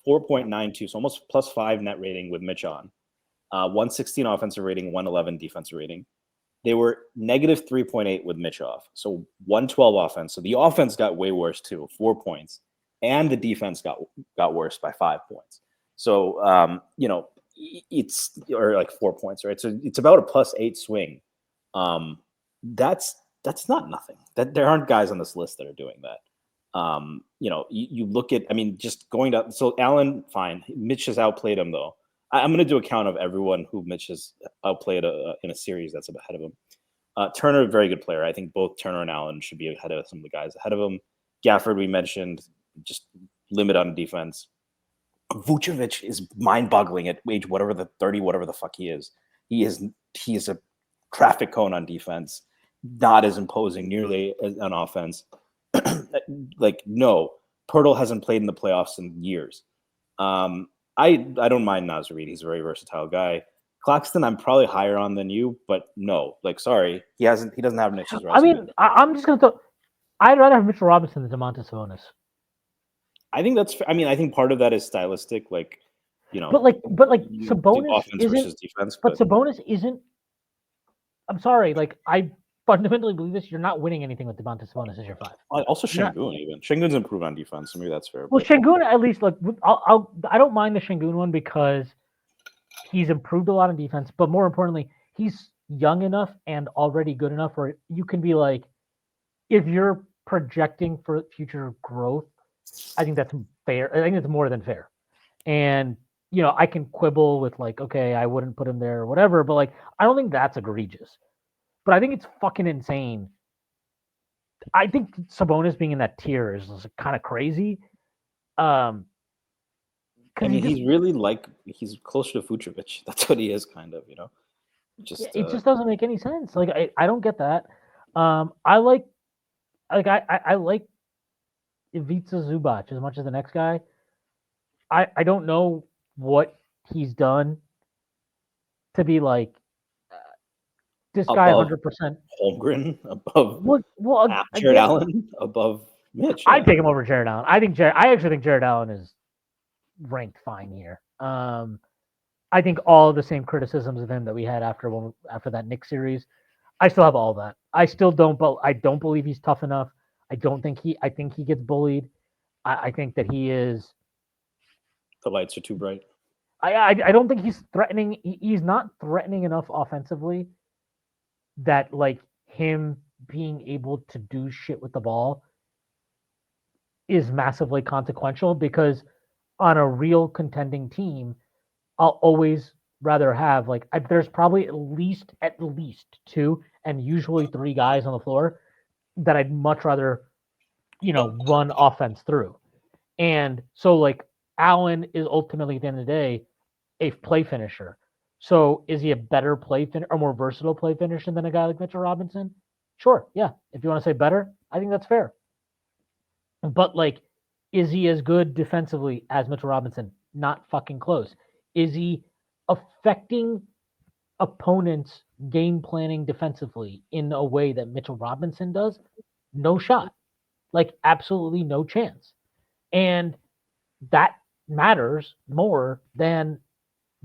4.92, so almost +5 net rating with Mitch on. 116 offensive rating, 111 defensive rating. They were negative 3.8 with Mitch off. So 112 offense. So the offense got way worse too, 4 points. And the defense got worse by 5 points. So, it's or like 4 points, right? So it's about a +8 swing. That's not nothing. That there aren't guys on this list that are doing that. You look at, just going down. So Allen, fine. Mitch has outplayed him though. I'm going to do a count of everyone who Mitch has outplayed in a series that's ahead of him. Turner, very good player. I think both Turner and Allen should be ahead of some of the guys ahead of him. Gafford, we mentioned, just limit on defense. Vucevic is mind-boggling at age whatever the 30, whatever the fuck he is. He is a traffic cone on defense, not as imposing nearly as on offense. No, Pirtle hasn't played in the playoffs in years. I don't mind Naz Reid. He's a very versatile guy. Claxton, I'm probably higher on than you, but no, sorry, he doesn't have Mitch's resume. I'm just gonna throw. I'd rather have Mitchell Robinson than Domantas Sabonis. I think that's. I think part of that is stylistic, But Sabonis offense versus defense. But Sabonis isn't. I'm sorry, I fundamentally believe this. You're not winning anything with Domantas Sabonis as your 5. Also, Şengün even. Şengün's improved on defense, so maybe that's fair. Well, Şengün at least I don't mind the Şengün one because he's improved a lot on defense, but more importantly, he's young enough and already good enough where you can be like, if you're projecting for future growth, I think that's fair. I think it's more than fair. And, I can quibble with okay, I wouldn't put him there or whatever, but I don't think that's egregious. But I think it's fucking insane. I think Sabonis being in that tier is kind of crazy. He's really he's closer to Vucevic. That's what he is, kind of, it just doesn't make any sense. I don't get that. I like Ivica Zubac as much as the next guy. I don't know what he's done to be this guy 100%. Holmgren above Jared Allen above Mitch. I'd take him over Jared Allen. I actually think Jared Allen is ranked fine here. I think all the same criticisms of him that we had after that Knicks series, I still have all that. I still don't, but I don't believe he's tough enough. I think he gets bullied. I think that he is. The lights are too bright. I don't think he's threatening. He's not threatening enough offensively that him being able to do shit with the ball is massively consequential, because on a real contending team, I'll always rather have there's probably at least 2 and usually 3 guys on the floor that I'd much rather run offense through. And so Allen is ultimately at the end of the day a play finisher. So is he a better or more versatile play finisher than a guy like Mitchell Robinson? Sure, yeah. If you want to say better, I think that's fair. But is he as good defensively as Mitchell Robinson? Not fucking close. Is he affecting opponents' game planning defensively in a way that Mitchell Robinson does? No shot. Absolutely no chance. And that matters more than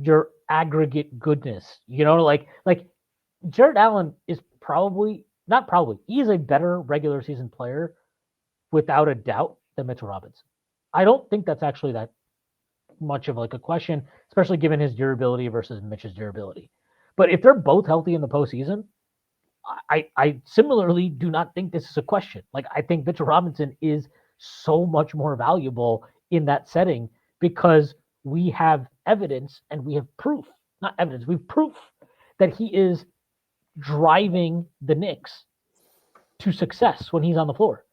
your aggregate goodness. Jared Allen is he is a better regular season player without a doubt than Mitchell Robinson. I don't think that's actually that much of a question, especially given his durability versus Mitch's durability. But if they're both healthy in the postseason, I similarly do not think this is a question. I think Mitchell Robinson is so much more valuable in that setting because we have evidence and we have proof, not evidence, we have proof that he is driving the Knicks to success when he's on the floor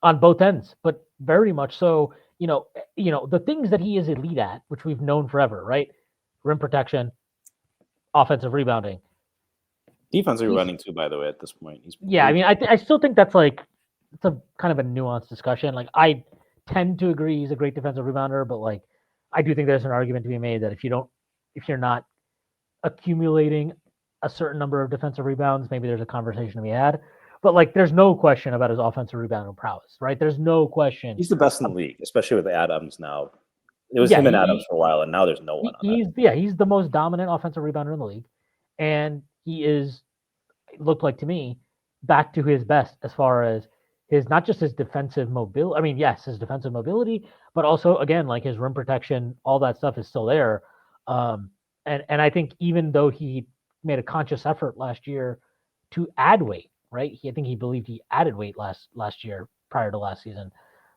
on both ends, but very much so, the things that he is elite at, which we've known forever, right? Rim protection, offensive rebounding, Defensive rebounding too, by the way, at this point. I mean, I still think that's like it's a kind of a nuanced discussion. Like I tend to agree he's a great defensive rebounder, but like I do think there's an argument to be made that if you're not accumulating a certain number of defensive rebounds, maybe there's a conversation to be had. But like, there's no question about his offensive rebounding prowess, right? There's no question. He's the best in the league, especially with Adams now. It was him and Adams for a while, and now there's no one on that. He's the most dominant offensive rebounder in the league, and he is, it looked like to me, back to his best as far as his not just his defensive mobility. I mean, yes, his defensive mobility, but also again like his rim protection, all that stuff is still there. And I think even though he made a conscious effort last year to add weight, right? I think he believed he added weight last year prior to last season.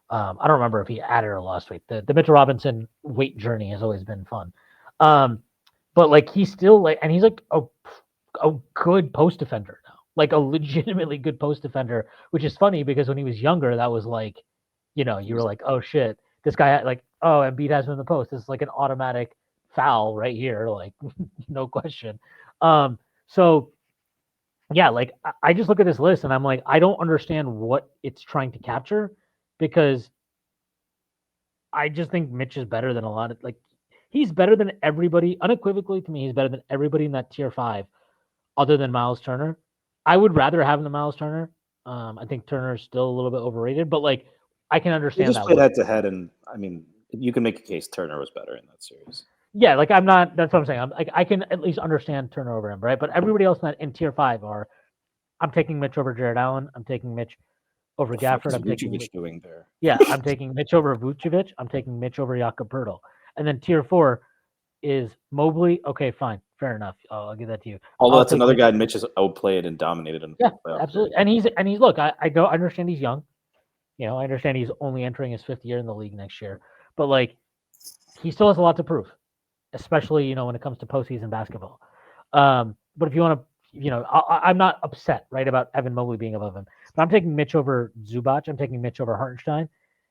I don't remember if he added or lost weight. The Mitchell Robinson weight journey has always been fun. But like he's still like, and he's like a good post defender now, like a legitimately good post defender, which is funny because when he was younger, that was like, you were like, oh shit, this guy like, oh, Embiid has him in the post. It's like an automatic foul right here, like no question. So yeah, like I just look at this list and I'm like, I don't understand what it's trying to capture because I just think Mitch is better than a lot of like he's better than everybody unequivocally to me. He's better than everybody in that tier 5 other than Miles Turner. I would rather have him than Miles Turner. I think Turner's still a little bit overrated, but like I can understand just that. Played head to head, and I mean, you can make a case Turner was better in that series. Yeah, like I'm not. That's what I'm saying. I'm like I can at least understand Turner over him, right? But everybody else in tier 5 are. I'm taking Mitch over Jared Allen. I'm taking Mitch over Gafford. I'm taking Mitch doing there. Yeah, I'm taking Mitch over Vucevic. I'm taking Mitch over Jakob Poeltl. And then tier 4 is Mobley. Okay, fine, fair enough. I'll give that to you. Although that's another guy Mitch has outplayed and dominated in the playoffs. Absolutely. And he's look. I don't understand he's young. I understand he's only entering his 5th year in the league next year, but like he still has a lot to prove, especially when it comes to postseason basketball. But if you want to. I'm not upset, right, about Evan Mobley being above him. But I'm taking Mitch over Zubac. I'm taking Mitch over Hartenstein.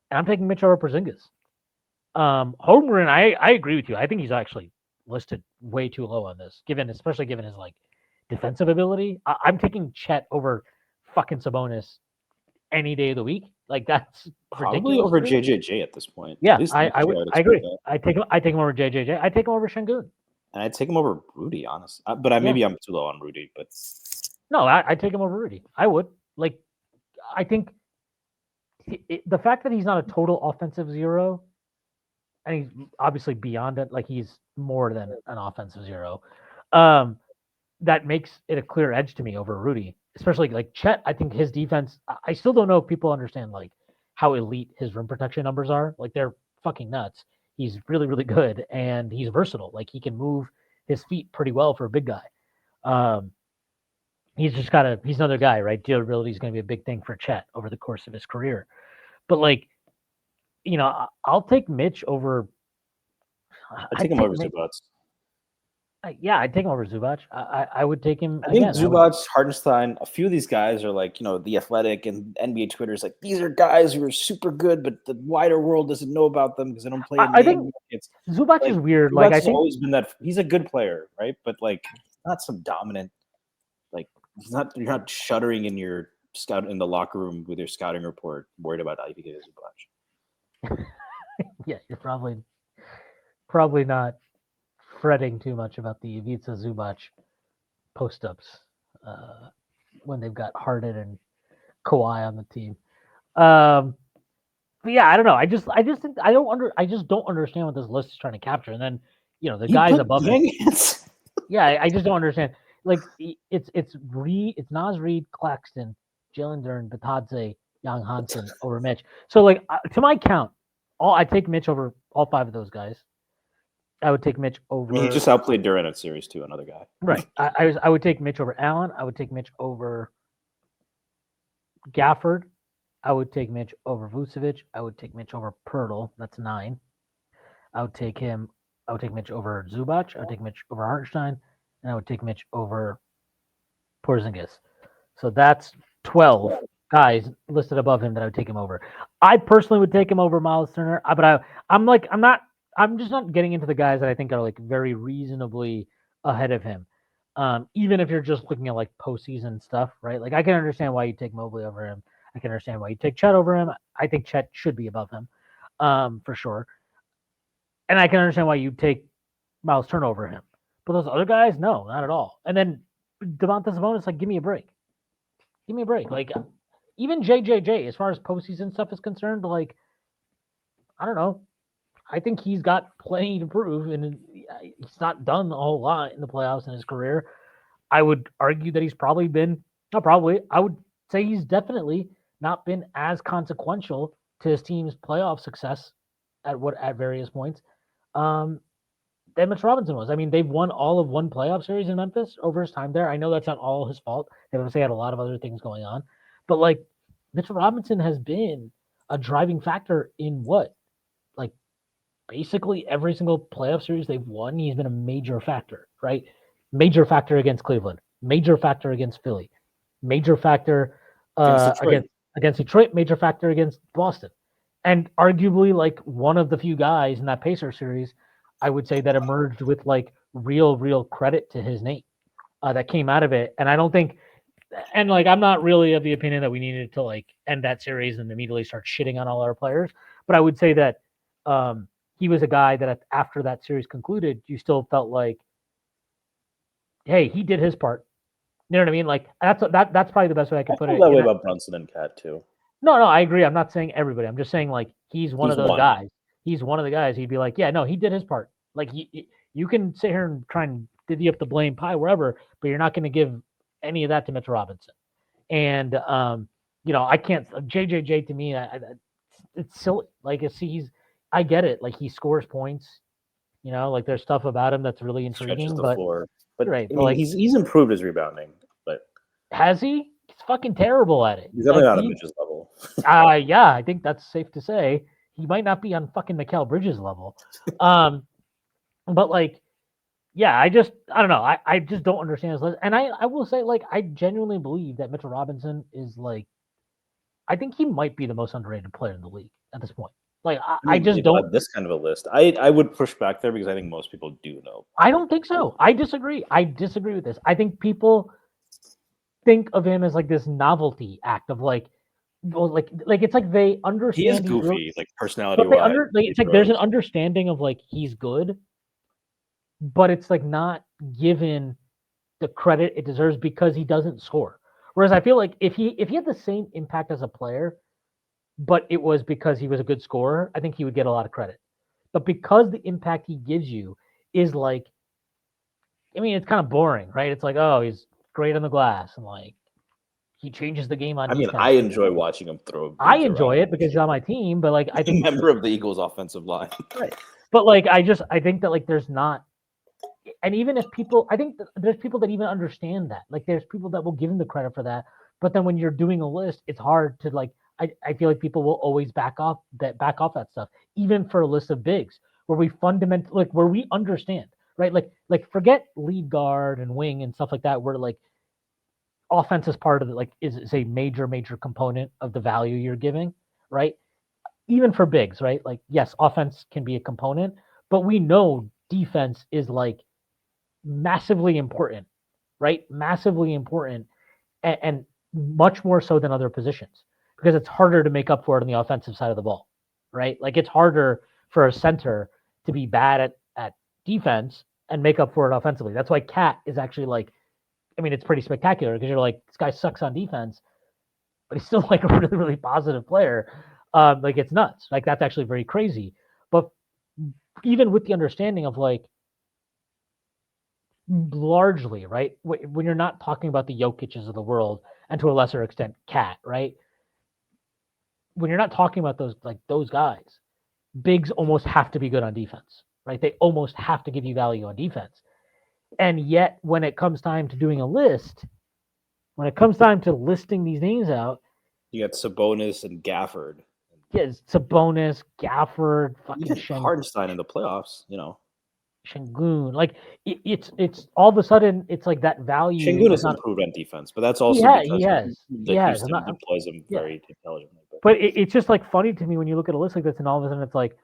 And I'm taking Mitch over Porzingis. Holmgren, I agree with you. I think he's actually listed way too low on this, especially given his, like, defensive ability. I'm taking Chet over fucking Sabonis any day of the week. Like, that's probably over JJJ at this point. Yeah, I agree. I take him over JJJ. I take him over Şengün. And I'd take him over Rudy, honestly. But maybe I'm too low on Rudy. But no, I'd take him over Rudy. I would. Like, I think the fact that he's not a total offensive zero, and he's obviously beyond it, like he's more than an offensive zero, that makes it a clear edge to me over Rudy. Especially like Chet, I think his defense. I still don't know if people understand like how elite his rim protection numbers are. Like they're fucking nuts. He's really, really good, and he's versatile. Like he can move his feet pretty well for a big guy. He's another guy, right? Durability is going to be a big thing for Chet over the course of his career. But like, I'll take Mitch over. I'd take him over Zubac. I'd take him over Zubac. I would take him. I think Zubac, Hartenstein, a few of these guys are like, The Athletic and NBA Twitter is like, these are guys who are super good, but the wider world doesn't know about them because they don't play. I think Zubac is weird. Like I think always been that he's a good player, right? But like, not some dominant. Like you're not shuddering in your scout in the locker room with your scouting report, worried about Ivica Zubac. Yeah, you're probably not fretting too much about the Ivica Zubac post-ups when they've got Harden and Kawhi on the team. But yeah, I don't know. I just think I just don't understand what this list is trying to capture. And then the guys above it. Yeah, I just don't understand. Like it's Naz Reid, Claxton, Jalen Duren, Batadze, Young Hansen over Mitch. So like to my count, I take Mitch over all 5 of those guys. I would take Mitch over. He just outplayed Duren at Series 2, another guy. Right. I would take Mitch over Allen. I would take Mitch over Gafford. I would take Mitch over Vucevic. I would take Mitch over Poeltl. That's 9. I would take Mitch over Zubac. I would take Mitch over Hartenstein. And I would take Mitch over Porzingis. So that's 12 guys listed above him that I would take him over. I personally would take him over Miles Turner, but I'm just not getting into the guys that I think are like very reasonably ahead of him. Even if you're just looking at like postseason stuff, right? Like I can understand why you take Mobley over him. I can understand why you take Chet over him. I think Chet should be above him, for sure. And I can understand why you take Miles Turner over him. But those other guys, no, not at all. And then Domantas Sabonis, like, give me a break. Give me a break. Like, even JJJ, as far as postseason stuff is concerned, like, I don't know. I think he's got plenty to prove, and he's not done a whole lot in the playoffs in his career. I would argue that he's probably been, not probably, I would say he's definitely not been as consequential to his team's playoff success at various points than Mitch Robinson was. I mean, they've won all of one playoff series in Memphis over his time there. I know that's not all his fault. They obviously had a lot of other things going on, but like Mitch Robinson has been a driving factor in what, like basically every single playoff series they've won. He's been a major factor, right? Major factor against Cleveland, major factor against Philly, major factor against Detroit, major factor against Boston, and arguably like one of the few guys in that Pacer series, I would say, that emerged with like real credit to his name that came out of it. And I don't think, and like I'm not really of the opinion that we needed to like end that series and immediately start shitting on all our players, but I would say that he was a guy that after that series concluded, you still felt like, hey, he did his part. You know what I mean? Like that's probably the best way I could put it. That way about Brunson and Cat too. No, I agree. I'm not saying everybody. I'm just saying like he's one of those guys. He's one of the guys. He'd be like, yeah, no, he did his part. Like you can sit here and try and divvy up the blame pie wherever, but you're not going to give any of that to Mitch Robinson. And I can't. JJJ to me, it's silly. Like I get it. Like he scores points. Like there's stuff about him that's really intriguing. But right, but like he's improved his rebounding. But has he? He's fucking terrible at it. He's definitely not on Mitch's level. Yeah, I think that's safe to say. He might not be on fucking Mikal Bridges level. But like, yeah, I don't know. I just don't understand his list. And I will say, like, I genuinely believe that Mitchell Robinson is like, I think he might be the most underrated player in the league at this point. Like, I just don't have this kind of a list. I would push back there because I think most people do know. I don't think so. I disagree. I disagree with this. I think people think of him as like this novelty act of like, well, like it's like they understand. He is goofy, like personality-wise. It's like there's an understanding of like he's good, but it's like not given the credit it deserves because he doesn't score. Whereas I feel like if he had the same impact as a player, but it was because he was a good scorer, I think he would get a lot of credit. But because the impact he gives you is like, I mean, it's kind of boring, right? It's like, oh, he's great on the glass and like he changes the game on defense. I enjoy watching him throw. I enjoy it because he's on my team, but like I think a member of the Eagles offensive line. Right. But like I think that like there's not, and even if people, I think there's people that even understand that. Like there's people that will give him the credit for that. But then when you're doing a list, it's hard to like, I feel like people will always back off that stuff, even for a list of bigs where we fundamentally, like where we understand, right? Like forget lead guard and wing and stuff like that, where like offense is part of it, like is a major component of the value you're giving, right? Even for bigs, right? Like, yes, offense can be a component, but we know defense is like massively important, right? Massively important and much more so than other positions because it's harder to make up for it on the offensive side of the ball, right? Like it's harder for a center to be bad at defense and make up for it offensively. That's why Cat is actually like, I mean, it's pretty spectacular because you're like, this guy sucks on defense, but he's still like a really positive player. Like it's nuts. Like that's actually very crazy. But even with the understanding of like largely, right, when you're not talking about the Jokic's of the world and to a lesser extent Cat, right? When you're not talking about those guys, bigs almost have to be good on defense, right? They almost have to give you value on defense. And yet when it comes time to doing a list, when it comes time to listing these names out, you got Sabonis and Gafford. Yes, Sabonis, Gafford, fucking Hardenstein in the playoffs, Şengün. Like it's all of a sudden it's like that value. Şengün has improved on defense, but that's also because Houston deploys him very intelligently. But it's just like funny to me when you look at a list like this, and all of a sudden it's like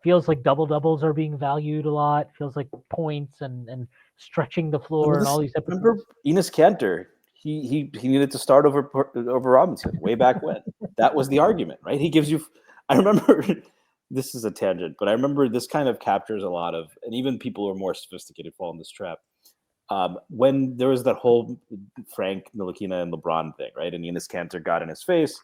feels like double-doubles are being valued a lot. Feels like points and stretching the floor and all these type of Remember Enes Kanter? He needed to start over Robinson way back when. That was the argument, right? He gives you. I remember this is a tangent, but I remember this kind of captures a lot of, and even people who are more sophisticated fall in this trap. When there was that whole Frank Ntilikina and LeBron thing, right? And Enes Kanter got in his face,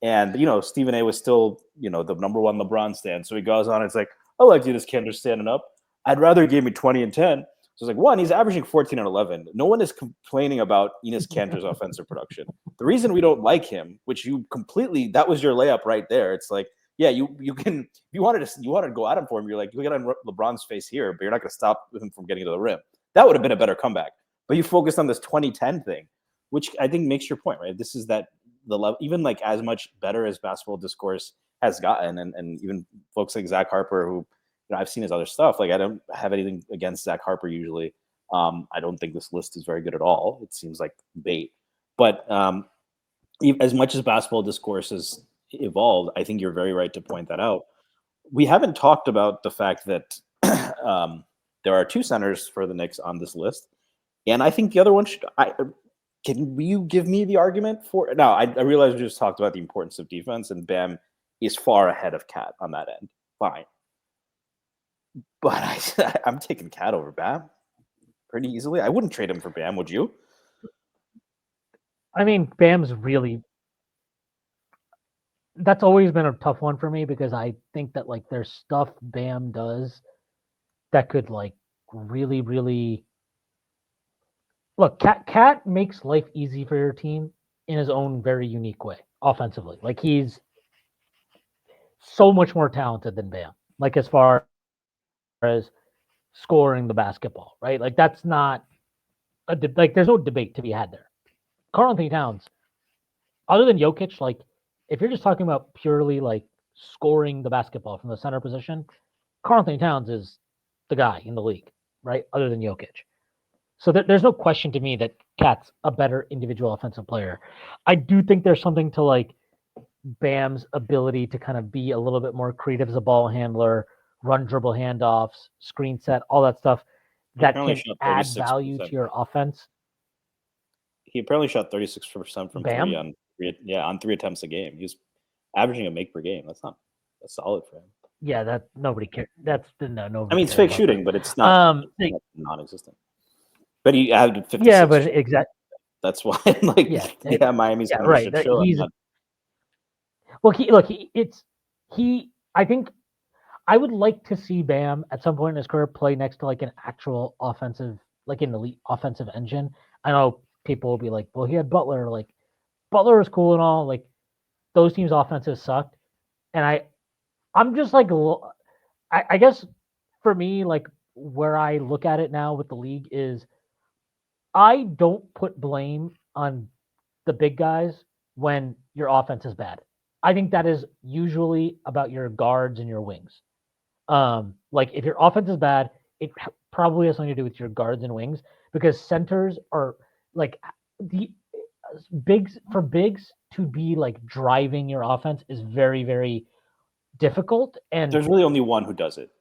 and Stephen A was still the number one LeBron stand. So he goes on. It's like, I like Enes Kanter standing up. I'd rather he gave me 20 and 10. So it's like, one, he's averaging 14 and 11. No one is complaining about Enes Kanter's offensive production. The reason we don't like him, which you completely, that was your layup right there. It's like, yeah, you can, if you wanted to go at him for him, you're like, you get on LeBron's face here, but you're not going to stop him from getting to the rim. That would have been a better comeback. But you focused on this 2010 thing, which I think makes your point, right? This is that the level, even like as much better as basketball discourse has gotten, and even folks like Zach Harper, who I've seen his other stuff. Like, I don't have anything against Zach Harper usually. I don't think this list is very good at all. It seems like bait. But as much as basketball discourse has evolved, I think you're very right to point that out. We haven't talked about the fact that there are two centers for the Knicks on this list. And I think the other one should – can you give me the argument for – no, I realize we just talked about the importance of defense, and Bam is far ahead of Cat on that end. Fine. But I'm taking Cat over Bam pretty easily. I wouldn't trade him for Bam, would you? I mean, Bam's really – that's always been a tough one for me because I think that, like, there's stuff Bam does that could, like, really, really – look, Cat makes life easy for your team in his own very unique way, offensively. Like, he's so much more talented than Bam, like, as far as scoring the basketball, right? Like, that's not like there's no debate to be had there. Karl-Anthony Towns, other than Jokic, like, if you're just talking about purely like scoring the basketball from the center position, Karl-Anthony Towns is the guy in the league, right? Other than Jokic. So there's no question to me that Cat's a better individual offensive player. I do think there's something to like Bam's ability to kind of be a little bit more creative as a ball handler, run dribble handoffs, screen set, all that stuff that can add value to your offense. He apparently shot 36% from Bam? three on 3 attempts a game. He's averaging a make per game. That's solid for him. Yeah, that nobody cares. That's no. I mean, it's fake shooting, but it's not non-existent. But he added 56. Yeah, but exactly. That's why, like, Miami's kind of right. a shit show. Well, I think I would like to see Bam at some point in his career play next to like an actual offensive, like an elite offensive engine. I know people will be like, well, he had Butler. Like, Butler was cool and all. Like, those teams' offenses sucked. And I'm just like, I guess for me, like, where I look at it now with the league is I don't put blame on the big guys when your offense is bad. I think that is usually about your guards and your wings. Like, if your offense is bad, it probably has something to do with your guards and wings, because centers are like the bigs to be like driving your offense is very, very difficult. And there's really only one who does it.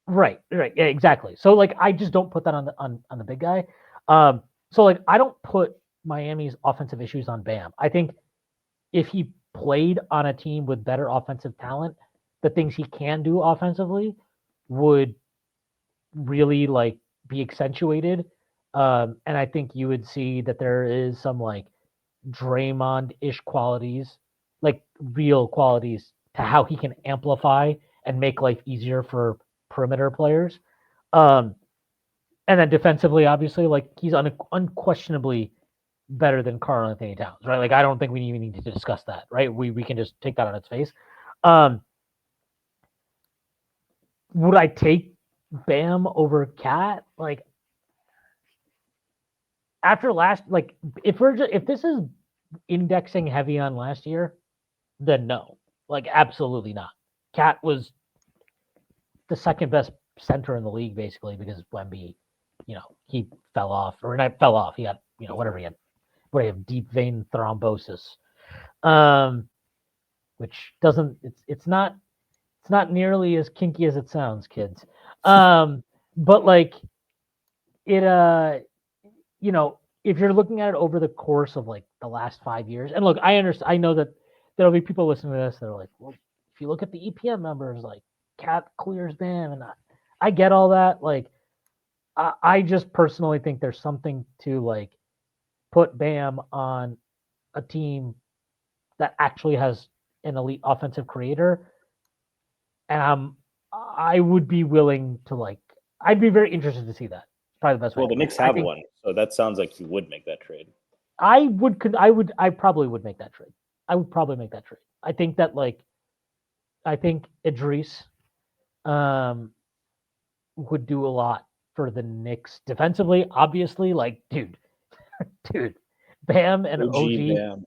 Right. Yeah, exactly. So like, I just don't put that on the big guy. So like, I don't put Miami's offensive issues on Bam. I think if he played on a team with better offensive talent, the things he can do offensively would really like be accentuated. And I think you would see that there is some like Draymond-ish qualities, like real qualities to how he can amplify and make life easier for perimeter players. And then defensively, obviously, like, he's unquestionably better than Karl-Anthony Towns, right? Like, I don't think we even need to discuss that, right? We can just take that on its face. Would I take Bam over Cat? Like, after last, like, if this is indexing heavy on last year, then no, like, absolutely not. Cat was the second best center in the league, basically, because Wemby, he fell off, or not fell off. He had, whatever he had deep vein thrombosis, which doesn't, it's not It's not nearly as kinky as it sounds, kids. But like it, if you're looking at it over the course of like the last 5 years, and look, I understand, I know that there'll be people listening to this that are like, well, if you look at the EPM numbers, like Cat clears Bam, and I get all that. Like, I just personally think there's something to like put Bam on a team that actually has an elite offensive creator, and I would be willing to like, I'd be very interested to see that. Probably the best way. Well, the Knicks have one, so that sounds like you would make that trade. I probably would make that trade. I would probably make that trade. I think that I think Idris would do a lot for the Knicks defensively. Obviously, like dude, Bam and OG, Bam.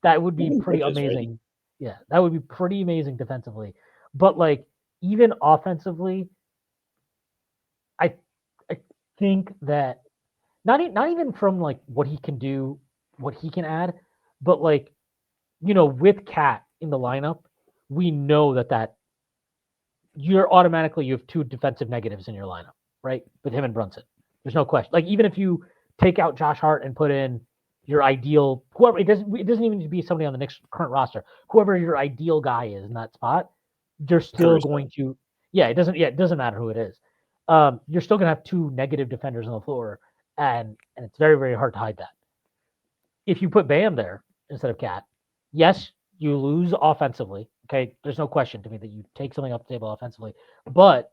that would be Even pretty Bridges, right? amazing. Yeah, that would be pretty amazing defensively. But like even offensively, I I think that not even from like what he can do, what he can add, but like with Cat in the lineup, we know that you have two defensive negatives in your lineup, right? With him and Brunson. There's no question. Like even if you take out Josh Hart and put in your ideal whoever, it doesn't even need to be somebody on the Knicks current roster. Whoever your ideal guy is in that spot, you're still going to it doesn't matter who it is. You're still gonna have two negative defenders on the floor, and it's very, very hard to hide that. If you put Bam there instead of Cat, yes, you lose offensively. Okay, there's no question to me that you take something off the table offensively, but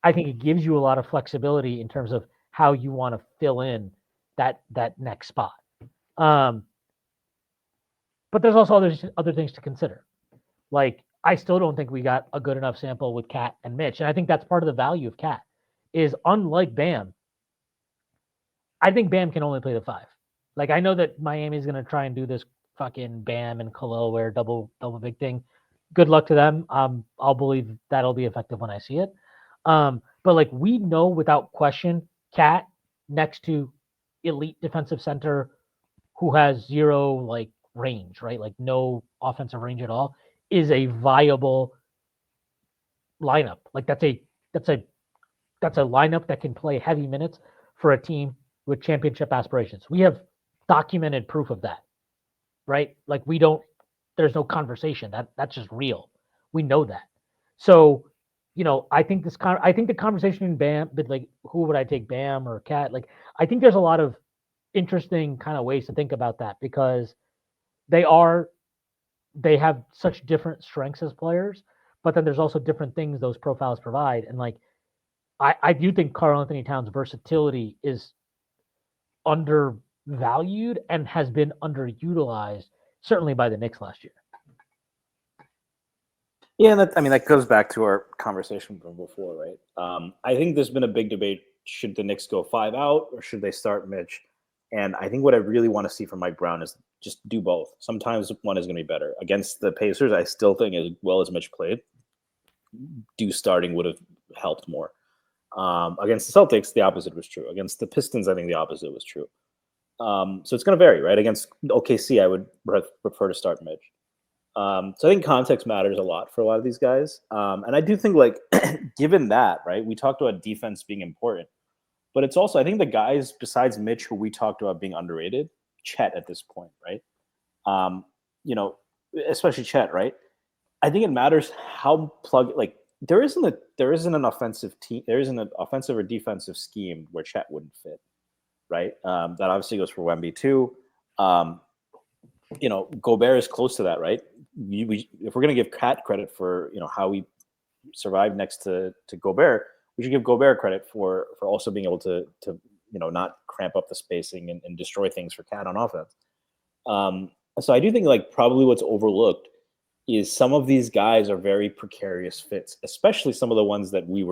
I think it gives you a lot of flexibility in terms of how you want to fill in that next spot. But there's also other things to consider. Like I still don't think we got a good enough sample with Cat and Mitch, and I think that's part of the value of Cat. Is unlike Bam, I think Bam can only play the 5. Like I know that Miami's going to try and do this fucking Bam and Khalil wear double big thing. Good luck to them. I'll believe that'll be effective when I see it. But like we know without question, Cat next to elite defensive center who has zero like range, right? Like no offensive range at all, is a viable lineup. Like that's a lineup that can play heavy minutes for a team with championship aspirations. We have documented proof of that, right? Like there's no conversation. That's just real. We know that. So, I think the conversation in Bam, but like who would I take, Bam or Cat? Like I think there's a lot of interesting kind of ways to think about that because they have such different strengths as players, but then there's also different things those profiles provide. And like I do think Karl-Anthony Towns' versatility is undervalued and has been underutilized, certainly by the Knicks last year. Yeah, that goes back to our conversation from before, right? I think there's been a big debate: should the Knicks go 5 out or should they start Mitch? And I think what I really want to see from Mike Brown is just do both. Sometimes one is going to be better. Against the Pacers, I still think as well as Mitch played, starting would have helped more. Against the Celtics, the opposite was true. Against the Pistons, I think the opposite was true. So it's going to vary, right? Against OKC, I would prefer to start Mitch. So I think context matters a lot for a lot of these guys. And I do think, like, given that, right, we talked about defense being important. But it's also, I think the guys besides Mitch who we talked about being underrated, Chet at this point, right? Especially Chet, right? I think it matters how there isn't an offensive team, there isn't an offensive or defensive scheme where Chet wouldn't fit, right? That obviously goes for Wemby too. Gobert is close to that, right? If we're going to give Cat credit for how we survived next to Gobert, we should give Gobert credit for also being able to not cramp up the spacing and destroy things for Cat on offense. So I do think like probably what's overlooked is some of these guys are very precarious fits, especially some of the ones that we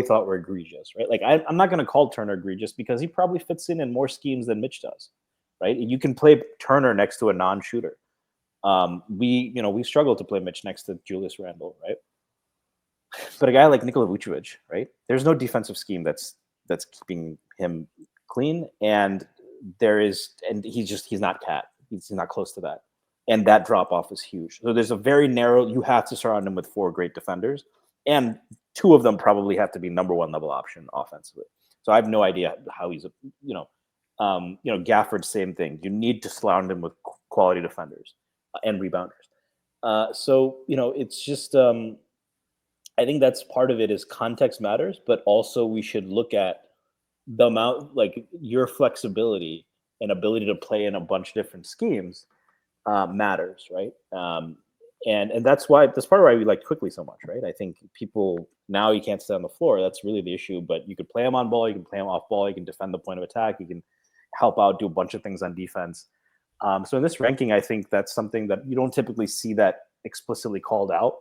thought were egregious, right? Like I'm not going to call Turner egregious because he probably fits in more schemes than Mitch does, right? You can play Turner next to a non-shooter. We struggled to play Mitch next to Julius Randle, right? But a guy like Nikola Vucevic, right? There's no defensive scheme that's keeping him clean, and he's not Cat. He's not close to that. And that drop off is huge. So there's a very narrow, you have to surround him with 4 great defenders. And 2 of them probably have to be number 1 level option offensively. So I have no idea how he's, Gafford, same thing. You need to surround him with quality defenders and rebounders. It's just, I think that's part of it is context matters, but also we should look at the amount, like your flexibility and ability to play in a bunch of different schemes matters, right? And that's part of why we like Quickly so much, right? I think people now you can't stay on the floor. That's really the issue. But you could play him on ball, you can play him off ball, you can defend the point of attack, you can help out, do a bunch of things on defense. So in this ranking, I think that's something that you don't typically see that explicitly called out.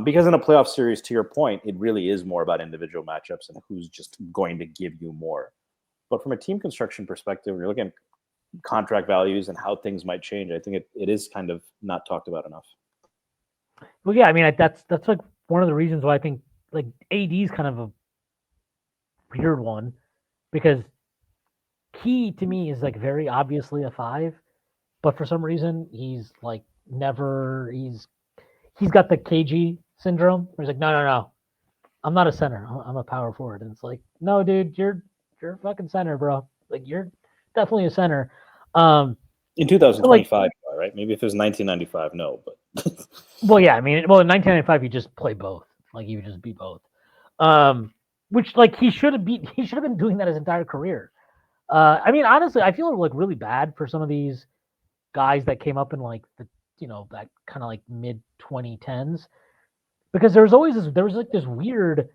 Because in a playoff series, to your point, it really is more about individual matchups and who's just going to give you more. But from a team construction perspective, you're looking at contract values and how things might change. I think it is kind of not talked about enough. Well, yeah, I mean that's like one of the reasons why I think like AD is kind of a weird one because he to me is like very obviously a 5, but for some reason he's like never he's got the KG syndrome. Where he's like, no, I'm not a center. I'm a power forward, and it's like, no, dude, you're a fucking center, bro. Like you're definitely a center. In 2025, right? Maybe if it was 1995, no, but well, yeah, I mean, in 1995, you just play both. Like you would just be both. Which like he should have been doing that his entire career. I mean, honestly, I feel like really bad for some of these guys that came up in like the that kind of like mid 2010s because there was like this weird.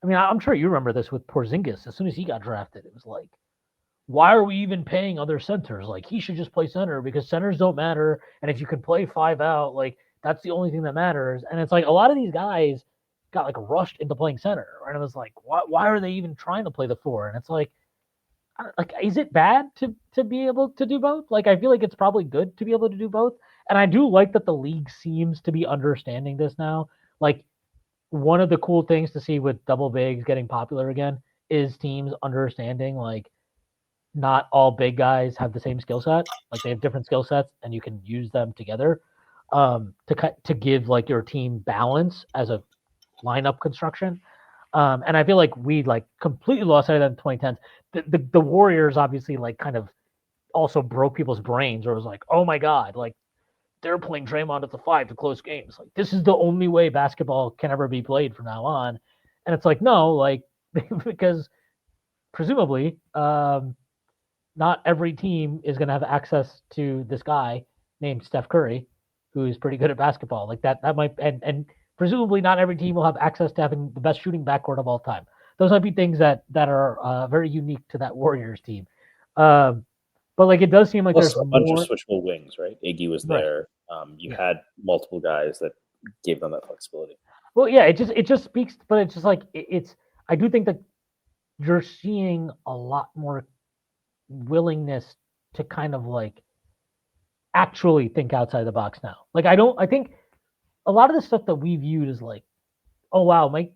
I mean, I'm sure you remember this with Porzingis. As soon as he got drafted, it was like, why are we even paying other centers? Like he should just play center because centers don't matter. And if you can play 5 out, like that's the only thing that matters. And it's like a lot of these guys got like rushed into playing center. And it was like, why are they even trying to play the 4? And it's like is it bad to be able to do both? Like, I feel like it's probably good to be able to do both. And I do like that the league seems to be understanding this now. Like, one of the cool things to see with double bigs getting popular again is teams understanding like not all big guys have the same skill set. Like they have different skill sets, and you can use them together to give like your team balance as a lineup construction. And I feel like we like completely lost sight of that in 2010s. The Warriors obviously like kind of also broke people's brains, or it was like, oh my god, like they're playing Draymond at the 5 to close games. Like this is the only way basketball can ever be played from now on. And it's like, no, like because presumably not every team is going to have access to this guy named Steph Curry, who is pretty good at basketball. Like that might, and presumably not every team will have access to having the best shooting backcourt of all time. Those might be things that are very unique to that Warriors team. But like it does seem like there's a bunch of switchable wings, right? Iggy was there. You had multiple guys that gave them that flexibility. Well, yeah, it just speaks, but it's just like it's. I do think that you're seeing a lot more willingness to kind of like actually think outside the box now. Like I think a lot of the stuff that we viewed as like, oh wow, Mike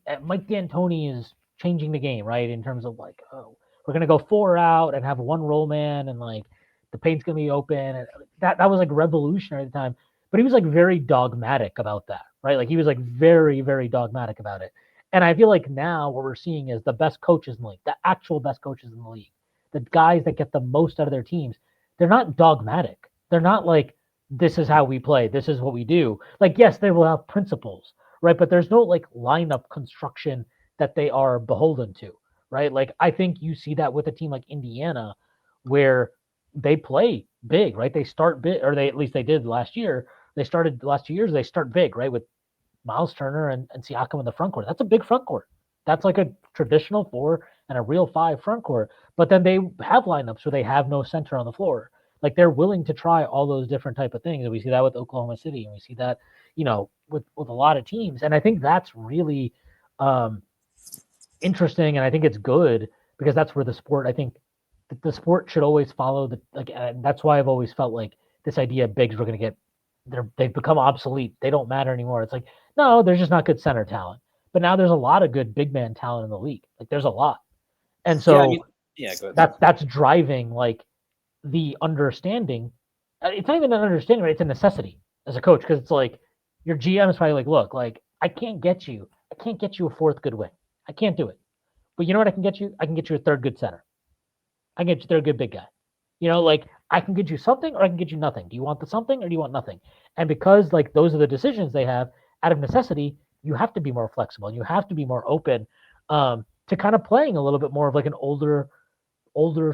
D'Antoni is changing the game, right? In terms of like, oh, we're gonna go 4 out and have one roll man and like the paint's gonna be open, and that was like revolutionary at the time. But he was like very dogmatic about that, right? Like he was like very, very dogmatic about it. And I feel like now what we're seeing is the best coaches in the league, the actual best coaches in the league, the guys that get the most out of their teams, they're not dogmatic. They're not like, this is how we play, this is what we do. Like, yes, they will have principles, right? But there's no like lineup construction that they are beholden to, right? Like, I think you see that with a team like Indiana, where they play big, right? They start big, or at least they did last year. They started the last 2 years, they start big, right? With Miles Turner and Siakam in the front court. That's a big front court. That's like a traditional 4 and a real 5 front court. But then they have lineups where they have no center on the floor. Like they're willing to try all those different type of things. And we see that with Oklahoma City, and we see that, with a lot of teams. And I think that's really interesting. And I think it's good because that's where the sport, I think the sport should always follow and that's why I've always felt like this idea of bigs were going to get, they've become obsolete. They don't matter anymore. It's like, no, there's just not good center talent. But now there's a lot of good big man talent in the league. Like there's a lot. And so go ahead. that's driving like the understanding it's not even an understanding, right? It's a necessity as a coach because it's like your GM is probably like, look, like I can't get you a fourth good wing. I can't do it. But you know what I can get you? I can get you a third good center. I can get you a third good big guy. Like I can get you something or I can get you nothing. Do you want the something or do you want nothing? And because like those are the decisions they have out of necessity, you have to be more flexible and you have to be more open to kind of playing a little bit more of like an older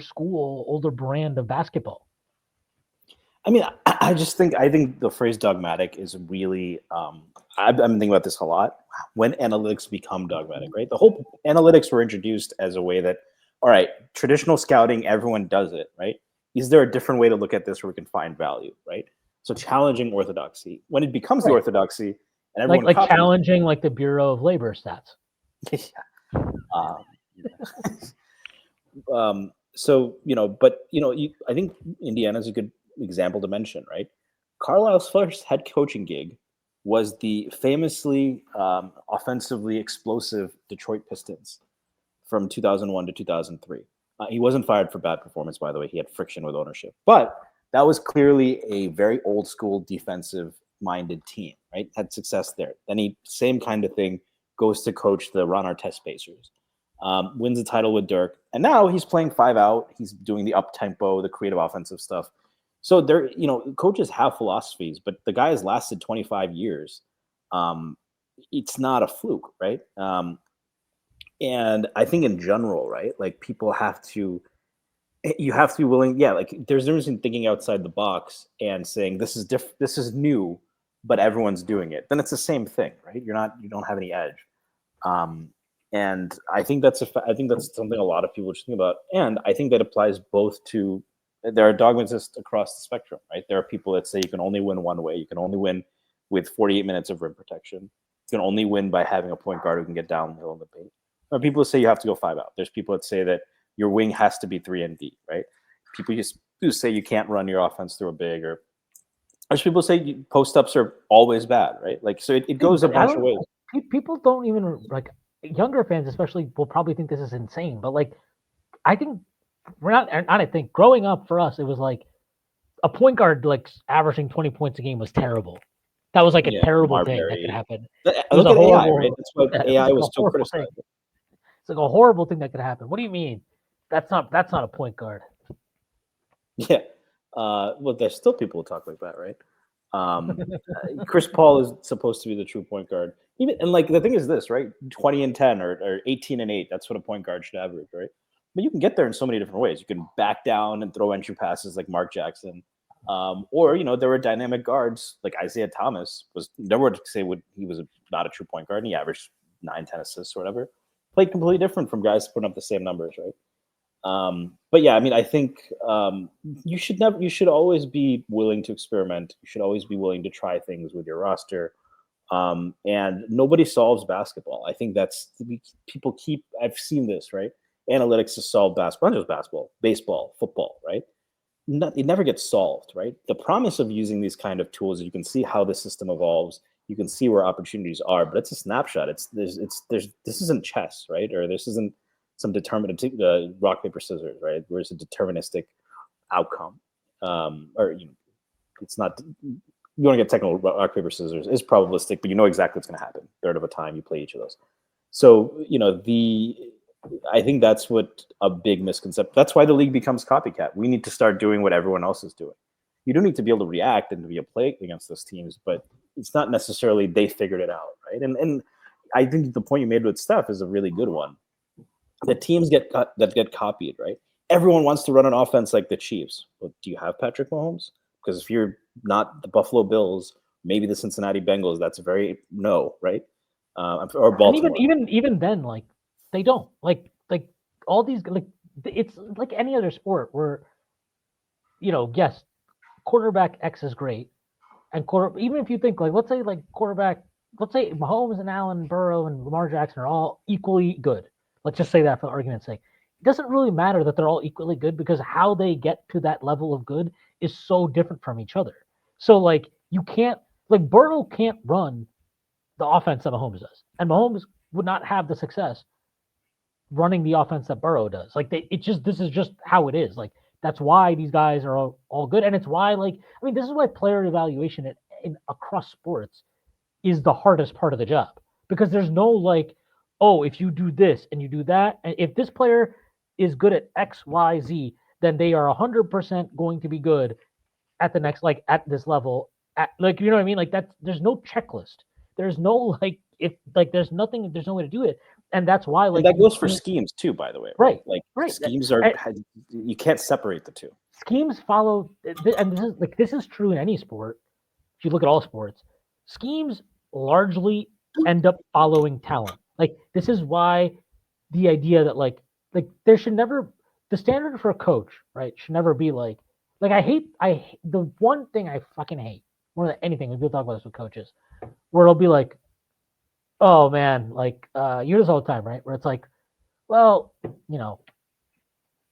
school, older brand of basketball. I mean, I think the phrase dogmatic is really. I've been thinking about this a lot. When analytics become dogmatic, right? The whole analytics were introduced as a way that, all right, traditional scouting, everyone does it, right? Is there a different way to look at this where we can find value, right? So challenging orthodoxy. When it becomes the orthodoxy, and everyone like challenging like the Bureau of Labor stats. So I think Indiana's a good example to mention, right? Carlisle's first head coaching gig was the famously offensively explosive Detroit Pistons from 2001 to 2003. He wasn't fired for bad performance, by the way. He had friction with ownership. But that was clearly a very old school defensive-minded team, right? Had success there. Then same kind of thing, goes to coach the Ron Artest Pacers. Wins the title with Dirk. And now he's playing 5 out. He's doing the up-tempo, the creative offensive stuff. So coaches have philosophies, but the guy has lasted 25 years. It's not a fluke, right? And I think in general, right, like you have to be willing. Yeah, like there's no reason thinking outside the box and saying this is different, this is new, but everyone's doing it. Then it's the same thing, right? You don't have any edge. And I think that's something a lot of people should think about. And I think that applies both to. There are dogmatists across the spectrum, right? There are people that say you can only win one way. You can only win with 48 minutes of rim protection. You can only win by having a point guard who can get downhill in the paint. There are people who say you have to go 5 out. There's people that say that your wing has to be 3 and D, right? People who say you can't run your offense through a big, or there's people who say post-ups are always bad, right? Like, so it goes a bunch of ways. People don't even, like, younger fans especially will probably think this is insane, but like, I think growing up for us, it was like a point guard like averaging 20 points a game was terrible. That was like a terrible thing that could happen. It was a horrible, AI, right? That's why AI was so criticized. It's like a horrible thing that could happen. What do you mean? That's not a point guard. Yeah. Well, there's still people who talk like that, right? Chris Paul is supposed to be the true point guard. And like the thing is this, right? 20 and 10 or 18 and 8. That's what a point guard should average, right? But you can get there in so many different ways. You can back down and throw entry passes like Mark Jackson. Or there were dynamic guards like Isaiah Thomas was never to say he was not a true point guard, and he averaged 9-10 assists or whatever. Played completely different from guys putting up the same numbers, right? But yeah, I mean, I think you should always be willing to experiment. You should always be willing to try things with your roster. And nobody solves basketball. I think I've seen this, right? Analytics to solve basketball, not just basketball, baseball, football, right? It never gets solved, right? The promise of using these kind of tools is you can see how the system evolves. You can see where opportunities are, but it's a snapshot. This isn't chess, right? Or this isn't some determinative rock paper scissors, right? Where it's a deterministic outcome, it's not. You want to get technical. Rock paper scissors is probabilistic, but you know exactly what's going to happen. Third of a time, you play each of those. So I think that's what a big misconception. That's why the league becomes copycat. We need to start doing what everyone else is doing. You don't need to be able to react and to be able to play against those teams, but it's not necessarily they figured it out, right? And I think the point you made with Steph is a really good one. The teams that get copied, right? Everyone wants to run an offense like the Chiefs. Well, do you have Patrick Mahomes? Because if you're not the Buffalo Bills, maybe the Cincinnati Bengals, that's very no, right? Or Baltimore. And even then, like they don't like all these, like it's like any other sport where yes, quarterback X is great, and even if you think like let's say Mahomes and Allen, Burrow and Lamar Jackson are all equally good. Let's just say that for argument's sake. It doesn't really matter that they're all equally good because how they get to that level of good is so different from each other. So like you can't, like Burrow can't run the offense that Mahomes does, and Mahomes would not have the success running the offense that Burrow does. Like this is just how it is. Like That's why these guys are all good. And it's why, this is why player evaluation across sports is the hardest part of the job. Because there's no oh, if you do this and you do that, and if this player is good at X, Y, Z, then they are 100% going to be good at the next, at this level. You know what I mean? There's no checklist. There's no there's nothing. There's no way to do it, and that's why and that goes for schemes too. By the way, right? Right. Schemes are you can't separate the two. Schemes follow, and this is true in any sport. If you look at all sports, schemes largely end up following talent. This is why the idea that there should never, the standard for a coach, right, should never be the one thing I fucking hate more than anything when people talk about this with coaches, where it'll be oh man, you do this all the time, right? Where it's well,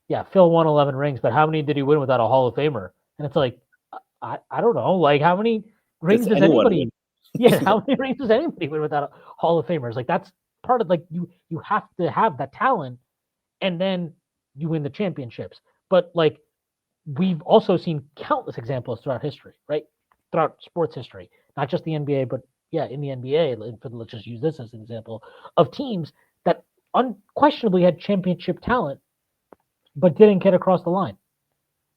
yeah, Phil won 11 rings, but how many did he win without a Hall of Famer? And it's I don't know, how many rings does anybody win? Yeah, how many rings does anybody win without a Hall of Famers? That's part of you have to have that talent, and then you win the championships. But we've also seen countless examples throughout history, right? Throughout sports history, not just the NBA, but yeah, in the NBA, let's just use this as an example of teams that unquestionably had championship talent, but didn't get across the line,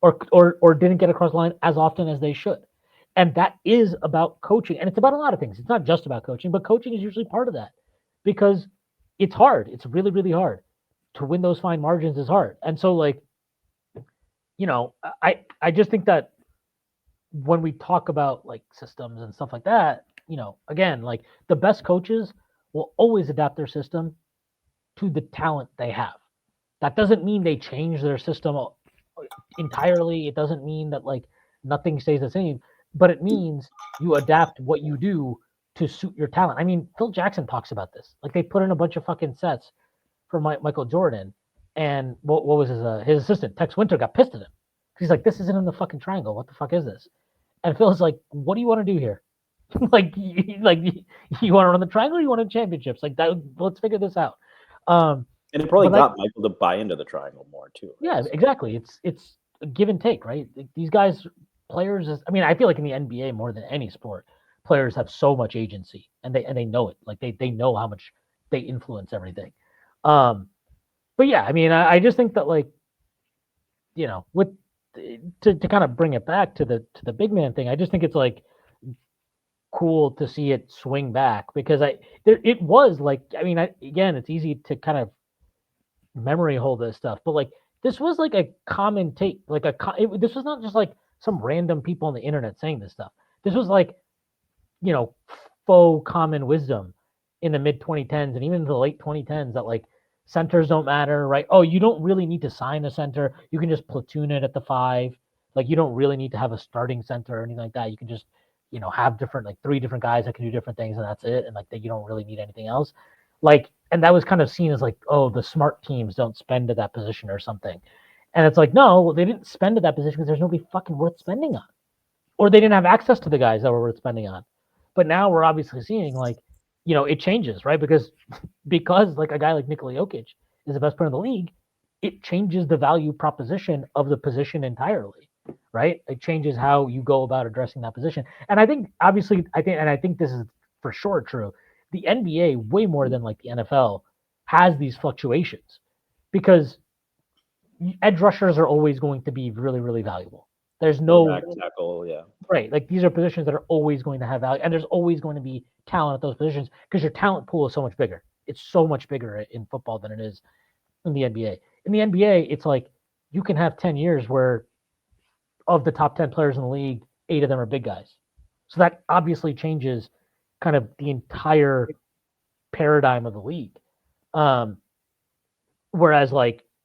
or didn't get across the line as often as they should. And that is about coaching, and it's about a lot of things. It's not just about coaching, but coaching is usually part of that, because it's hard. It's really, really hard to win those fine margins. Is hard, and so I just think that when we talk about systems and stuff like that, again, the best coaches will always adapt their system to the talent they have. That doesn't mean they change their system entirely. It doesn't mean that nothing stays the same, but it means you adapt what you do to suit your talent. I mean, Phil Jackson talks about this. They put in a bunch of fucking sets for Michael Jordan, and what was his assistant Tex Winter got pissed at him. He's this isn't in the fucking triangle. What the fuck is this? And Phil's what do you want to do here? You want to run the triangle, or you want to championships? That. Let's figure this out. And it probably got Michael to buy into the triangle more too. Right? Yeah, exactly. It's a give and take, right? These guys, players. I feel in the NBA more than any sport, players have so much agency, and they know it. They know how much they influence everything. But yeah, I just think that with to kind of bring it back to the big man thing, I just think it's cool to see it swing back, because it was again, it's easy to kind of memory hold this stuff, but this was a common take, this was not just some random people on the internet saying this stuff. This was faux common wisdom in the mid 2010s and even the late 2010s, that centers don't matter, right? Oh, you don't really need to sign a center. You can just platoon it at the 5. You don't really need to have a starting center or anything like that. You can just, have different, 3 different guys that can do different things, and that's it. And you don't really need anything else. And that was kind of seen as oh, the smart teams don't spend at that position or something. And it's no, they didn't spend at that position because there's nobody fucking worth spending on, or they didn't have access to the guys that were worth spending on. But now we're obviously seeing it changes, right? Because a guy like Nikola Jokic is the best player in the league, it changes the value proposition of the position entirely, right? It changes how you go about addressing that position. And I think, obviously, I think this is for sure true. The NBA, way more than the NFL, has these fluctuations, because edge rushers are always going to be really, really valuable. There's no tackle, yeah. Right. These are positions that are always going to have value, and there's always going to be talent at those positions, because your talent pool is so much bigger. It's so much bigger in football than it is in the NBA. In the NBA, it's you can have 10 years where of the top 10 players in the league, 8 of them are big guys. So that obviously changes kind of the entire paradigm of the league. Whereas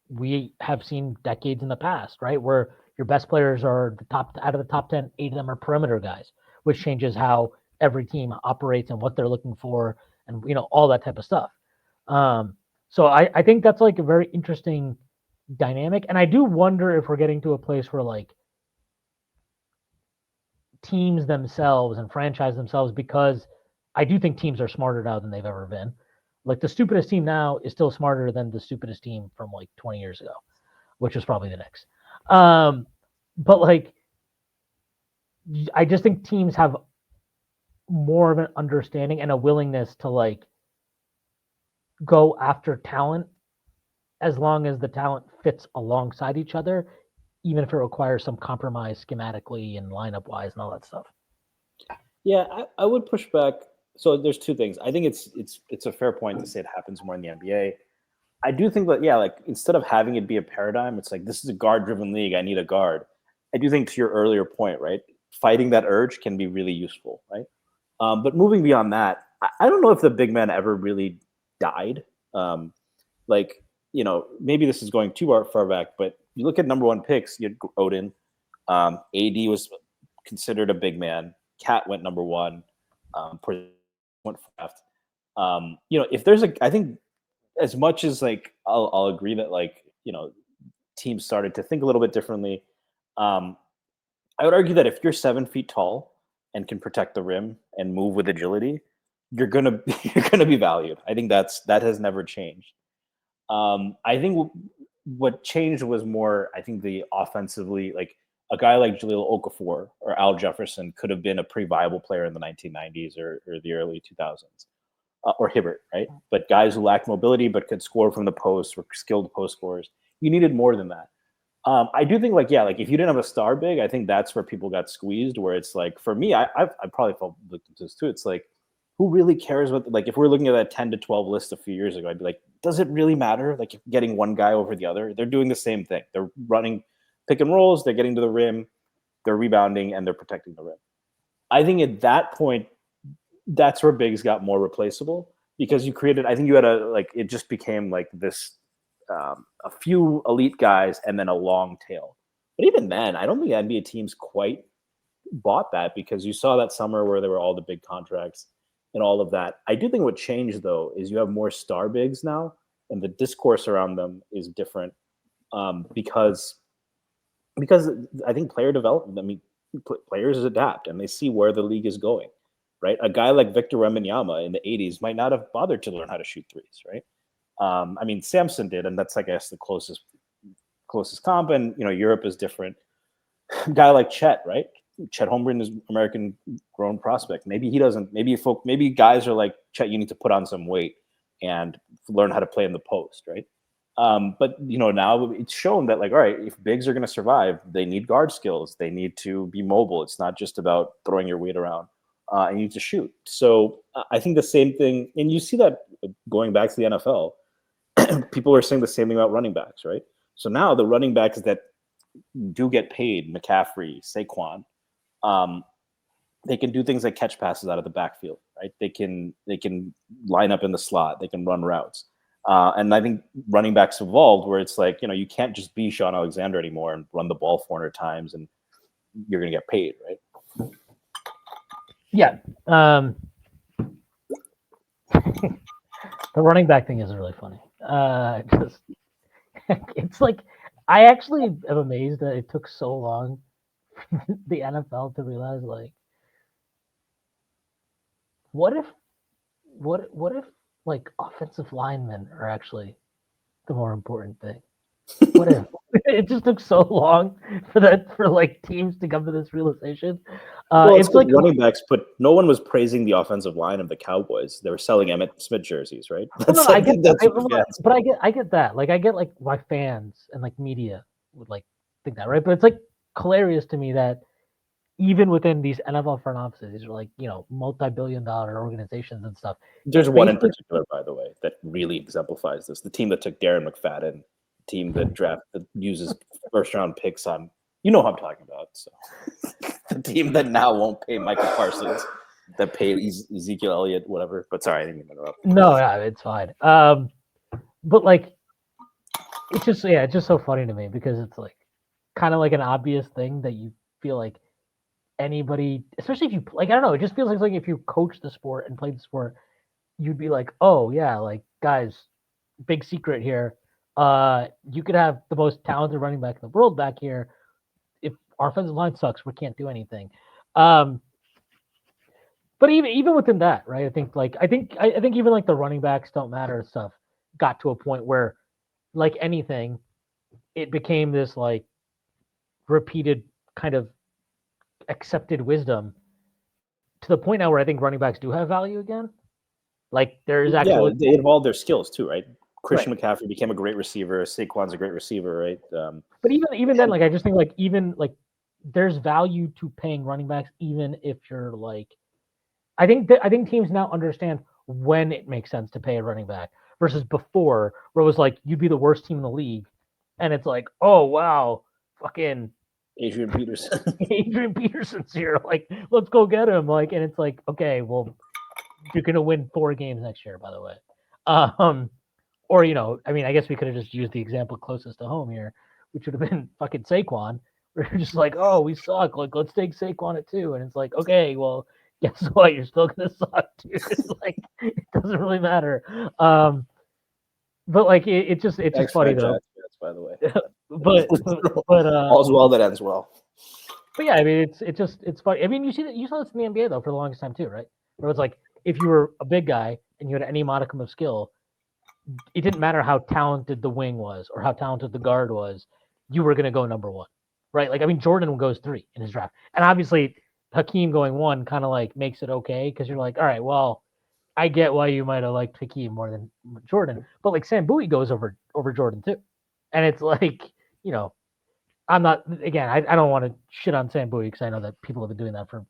we have seen decades in the past, right, where your best players are out of the top 10, 8 of them are perimeter guys, which changes how every team operates and what they're looking for, and all that type of stuff. So I think that's a very interesting dynamic, and I do wonder if we're getting to a place where teams themselves and franchise themselves, because I do think teams are smarter now than they've ever been. The stupidest team now is still smarter than the stupidest team from 20 years ago, which was probably the Knicks. But like, I just think teams have more of an understanding and a willingness to like go after talent as long as the talent fits alongside each other, even if it requires some compromise schematically and lineup wise and all that stuff. Yeah, I would push back. So there's two things. I think it's a fair point to say it happens more in the NBA. I do think that like instead of having it be a paradigm, it's like this is a guard-driven league. I need a guard. I do think to your earlier point, right? Fighting that urge can be really useful, right? But moving beyond that, I don't know if the big man ever really died. Um, like maybe this is going too far back, but you look at number one picks. You had Odin. AD was considered a big man. Cat went number one. Went left. If there's I think as much as like I'll agree that teams started to think a little bit differently. I would argue that if you're 7 feet tall and can protect the rim and move with agility, you're gonna you're gonna be valued. I think that has never changed. I think what changed was more, I think the offensively, like a guy like Jahlil Okafor or Al Jefferson could have been a pretty viable player in the 1990s or the early 2000s, or Hibbert, right? But guys who lacked mobility but could score from the post, were skilled post scorers. You needed more than that. I do think, like if you didn't have a star big, I think that's where people got squeezed. Where it's like, for me, I probably felt victim to this too. It's like, who really cares what? Like, if we're looking at that 10 to 12 list a few years ago, I'd be like, does it really matter? Like, getting one guy over the other, they're doing the same thing. They're running pick and rolls. They're getting to the rim. They're rebounding and they're protecting the rim. I think at that point, that's where bigs got more replaceable because you created. I think you had it just became like this. A few elite guys and then a long tail. But even then, I don't think NBA teams quite bought that because you saw that summer where there were all the big contracts and all of that. I do think what changed, though, is you have more star bigs now, and the discourse around them is different because I think player development, I mean, players adapt and they see where the league is going, right? A guy like Victor Wembanyama in the 80s might not have bothered to learn how to shoot threes, right? I mean, Samson did, and that's, I guess, the closest comp. And Europe is different. A guy like Chet, right? Chet Holmgren is American grown prospect. Maybe he doesn't. Maybe guys are like Chet. You need to put on some weight and learn how to play in the post, right? But now it's shown that all right, if bigs are going to survive, they need guard skills. They need to be mobile. It's not just about throwing your weight around. And you need to shoot. So I think the same thing, and you see that going back to the NFL. People are saying the same thing about running backs, right? So now the running backs that do get paid, McCaffrey, Saquon, they can do things like catch passes out of the backfield, right? They can line up in the slot, they can run routes, and I think running backs evolved where it's like you can't just be Sean Alexander anymore and run the ball 400 times and you're going to get paid, right? Yeah. The running back thing is really funny. It's like I actually am amazed that it took so long for the NFL to realize what if offensive linemen are actually the more important thing? What if it just took so long for teams to come to this realization? It's like running backs, but no one was praising the offensive line of the Cowboys. They were selling Emmitt Smith jerseys, right? I get that. But I get that. I get why fans and media would think that, right? But it's hilarious to me that even within these NFL front offices, these are multi-billion-dollar organizations and stuff. There's one in particular, by the way, that really exemplifies this. The team that took Darren McFadden, team that uses first-round picks on. You know who I'm talking about. So the team that now won't pay Michael Parsons, that paid Ezekiel Elliott, whatever. But sorry, I didn't even interrupt. No, yeah, it's fine. But it's just so funny to me because it's kind of an obvious thing that you feel like anybody, especially if you I don't know, it just feels like if you coach the sport and played the sport, you'd be like, oh yeah, guys, big secret here. You could have the most talented running back in the world back here. If our offensive line sucks, we can't do anything. But even within that, right? I think even the running backs don't matter stuff got to a point where, like anything, it became this repeated kind of accepted wisdom to the point now where I think running backs do have value again. Like there's actually they evolved their skills too, right? Christian right. McCaffrey became a great receiver. Saquon's a great receiver, right? But even then, like I just think like even like there's value to paying running backs even if you're like I think teams now understand when it makes sense to pay a running back versus before where it was like you'd be the worst team in the league and it's like, oh wow, fucking Adrian Peterson. Adrian Peterson's here. Like, let's go get him. Like, and it's like, okay, well, you're gonna win 4 games next year, by the way. Or I mean, I guess we could have just used the example closest to home here, which would have been fucking Saquon. Where you're just like, oh, we suck. Like, let's take Saquon at 2, and it's like, okay, well, guess what? You're still gonna suck, dude. Like, it doesn't really matter. But like, it's just Thanks for funny that, though. Jets, by the way. But All's well that ends well. But yeah, I mean, it's funny. I mean, you saw this in the NBA though for the longest time too, right? Where it's like if you were a big guy and you had any modicum of skill, it didn't matter how talented the wing was or how talented the guard was, you were going to go number 1, right? Like I mean, Jordan goes 3 in his draft, and obviously Hakeem going 1 kind of like makes it okay because you're like, all right, well, I get why you might have liked Hakeem more than Jordan, but like Sam Bowie goes over Jordan too, and it's like I'm not again. I don't want to shit on Sam Bowie because I know that people have been doing that for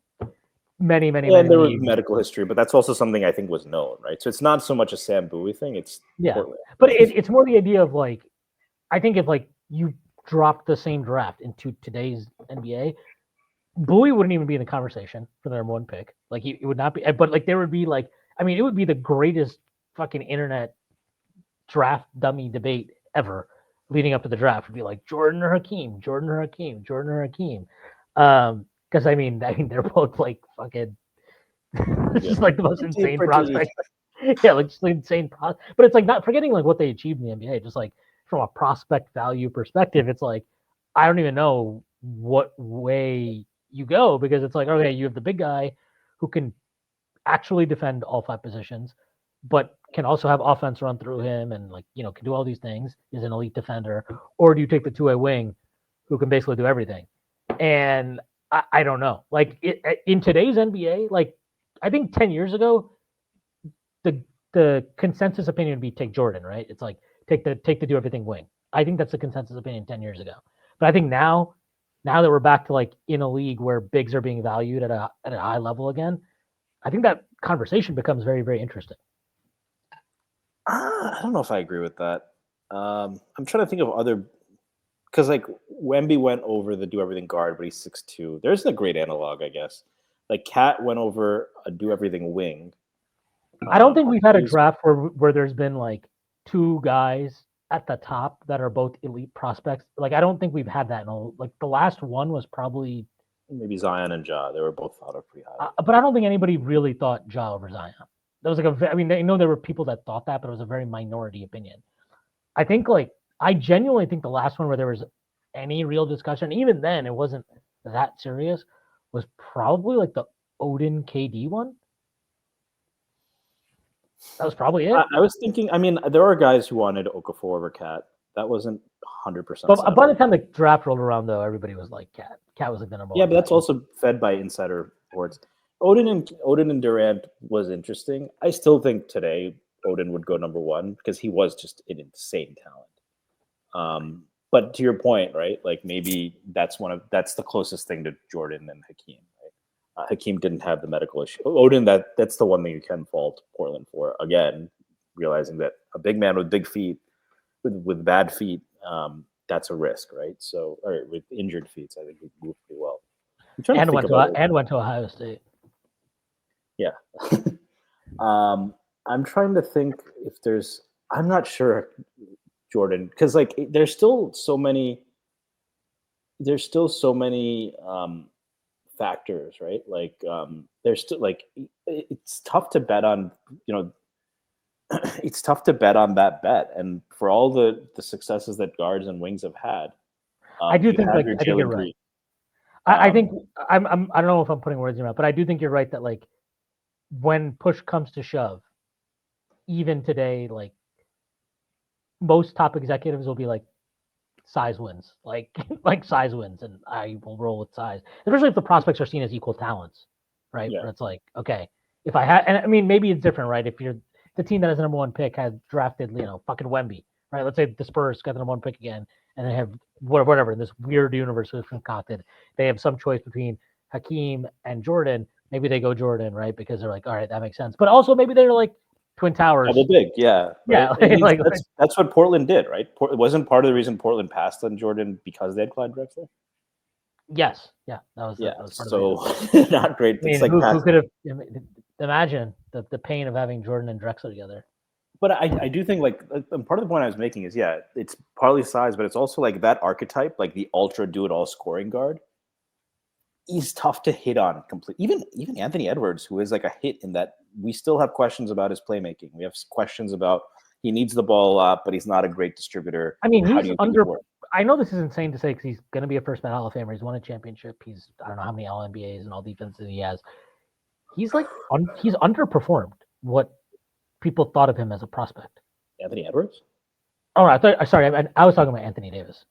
many And there was years. medical history, but that's also something I think was known, right? So it's not so much a Sam Bowie thing; it's Portland. But it's more the idea of like, I think if like you dropped the same draft into today's NBA, Bowie wouldn't even be in the conversation for the number 1 pick. Like he would not be. But like there would be like, I mean, it would be the greatest fucking internet draft dummy debate ever leading up to the draft. Would be like Jordan or Hakeem, Jordan or Hakeem, Jordan or Hakeem. Because I mean they're both like fucking. It's just like the most insane prospect. Yeah, like just like insane but it's like not forgetting like what they achieved in the NBA. Just like from a prospect value perspective, it's like I don't even know what way you go because it's like okay, you have the big guy who can actually defend all 5 positions, but can also have offense run through him and like can do all these things. Is an elite defender, or do you take the 2-way wing who can basically do everything? And I don't know. Like in today's NBA, like I think 10 years ago, the consensus opinion would be take Jordan, right? It's like take the do everything wing. I think that's the consensus opinion 10 years ago. But I think now that we're back to like in a league where bigs are being valued at a high level again, I think that conversation becomes very, very interesting. I don't know if I agree with that. I'm trying to think of other because like Wemby went over the do everything guard, but he's 6'2". There's a great analog, I guess. Like Cat went over a do everything wing. I don't think we've had a draft where there's been like 2 guys at the top that are both elite prospects. Like I don't think we've had that. Like the last one was probably maybe Zion and Ja. They were both thought of pretty high. But I don't think anybody really thought Ja over Zion. That was like I mean, I know there were people that thought that, but it was a very minority opinion. I think like I genuinely think the last one where there was any real discussion, even then it wasn't that serious, was probably like the Odin KD one. That was probably it. I was thinking. I mean, there are guys who wanted Okafor over Cat. That wasn't 100%. But by the time the draft rolled around, though, everybody was like Cat. Cat was like the number 1. Yeah, but that's also fed by insider reports. Odin and Durant was interesting. I still think today Odin would go number 1 because he was just an insane talent. But to your point, right? Like maybe that's the closest thing to Jordan and Hakeem. Right? Hakeem didn't have the medical issue. Odin, that's the one thing you can fault Portland for. Again, realizing that a big man with big feet, with bad feet, that's a risk, right? So, all right, with injured feet, I think he moved pretty well. And went to Ohio State. Yeah. I'm trying to think if there's. I'm not sure, Jordan, because like there's still so many factors, right? Like there's still like it's tough to bet on. It's tough to bet on that bet, and for all the successes that guards and wings have had, I do think like I think you're right. I think I don't know if I'm putting words in your mouth, but I do think you're right that like when push comes to shove, even today, like most top executives will be like, size wins, like size wins, and I will roll with size, especially if the prospects are seen as equal talents, right? Yeah. Where it's like, okay, if I had, and I mean, maybe it's different, right? If you're the team that has the number one pick has drafted, fucking Wemby, right? Let's say the Spurs got the number one pick again, and they have whatever in this weird universe that's concocted. They have some choice between Hakeem and Jordan. Maybe they go Jordan, right? Because they're like, all right, that makes sense. But also maybe they're like Twin Towers. Double big, yeah. Yeah, Right? I mean, like that's what Portland did, right? It wasn't part of the reason Portland passed on Jordan because they had Clyde Drexler. yes, yeah, that was Yeah, part of so it. not great. I mean, It's like who could have imagine the pain of having Jordan and Drexler together? But I do think part of the point I was making is it's partly size, but it's also like that archetype, like the ultra do it all scoring guard. He's tough to hit on complete. Even Anthony Edwards, who is like a hit in that, we still have questions about his playmaking. We have questions about he needs the ball a lot, but he's not a great distributor. I mean, How he's do you make under. it work? I know this is insane to say because he's going to be a first ballot Hall of Famer. He's won a championship. He's I don't know how many All NBAs and all defenses he has. He's like he's underperformed what people thought of him as a prospect. Anthony Edwards? Oh, I was talking about Anthony Davis.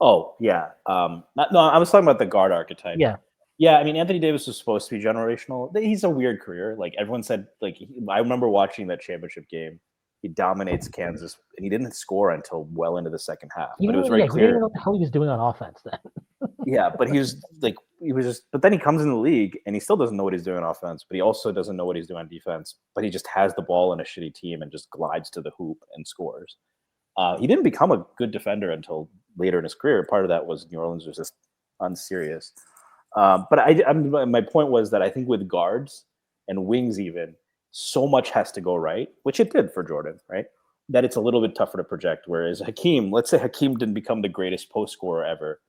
Oh yeah. No, I was talking about the guard archetype. Yeah. Yeah, I mean, Anthony Davis was supposed to be generational. He's a weird career. Like everyone said, I remember watching that championship game. He dominates Kansas, and he didn't score until well into the second half. But it was very clear. He didn't know what the hell he was doing on offense then. Yeah, but but then he comes in the league, and he still doesn't know what he's doing on offense, but he also doesn't know what he's doing on defense. But he just has the ball in a shitty team and just glides to the hoop and scores. He didn't become a good defender until later in his career. Part of that was New Orleans was just unserious. But my point was that I think with guards and wings even, so much has to go right, which it did for Jordan, right? That it's a little bit tougher to project. Whereas Hakeem, let's say Hakeem didn't become the greatest post scorer ever,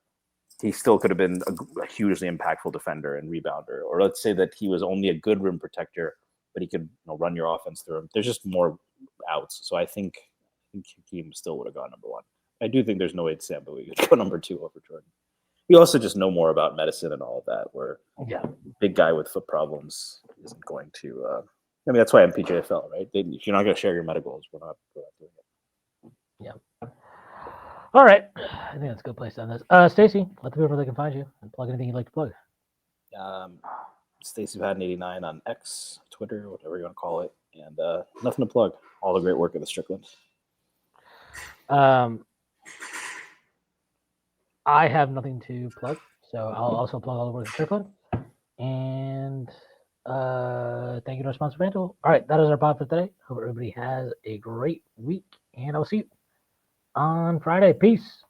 he still could have been a hugely impactful defender and rebounder. Or let's say that he was only a good rim protector, but he could run your offense through him. There's just more outs. So I think Hakeem still would have gone number one. I do think there's no way Sam Bowie could go number two over Jordan. We also just know more about medicine and all of that, where big guy with foot problems isn't going to I mean, that's why MPJFL, right? If you're not going to share your medicals, we're not doing it. Yeah. All right. I think that's a good place to end this. Stacy, let the people know they can find you and plug anything you'd like to plug. Stacy Patton 89 on X, Twitter, whatever you want to call it, and nothing to plug. All the great work of the Strickland. I have nothing to plug, so I'll also plug all the work of Strickland. And thank you to our sponsor, FanDuel. All right, that is our pod for today. Hope everybody has a great week, and I'll see you on Friday. Peace.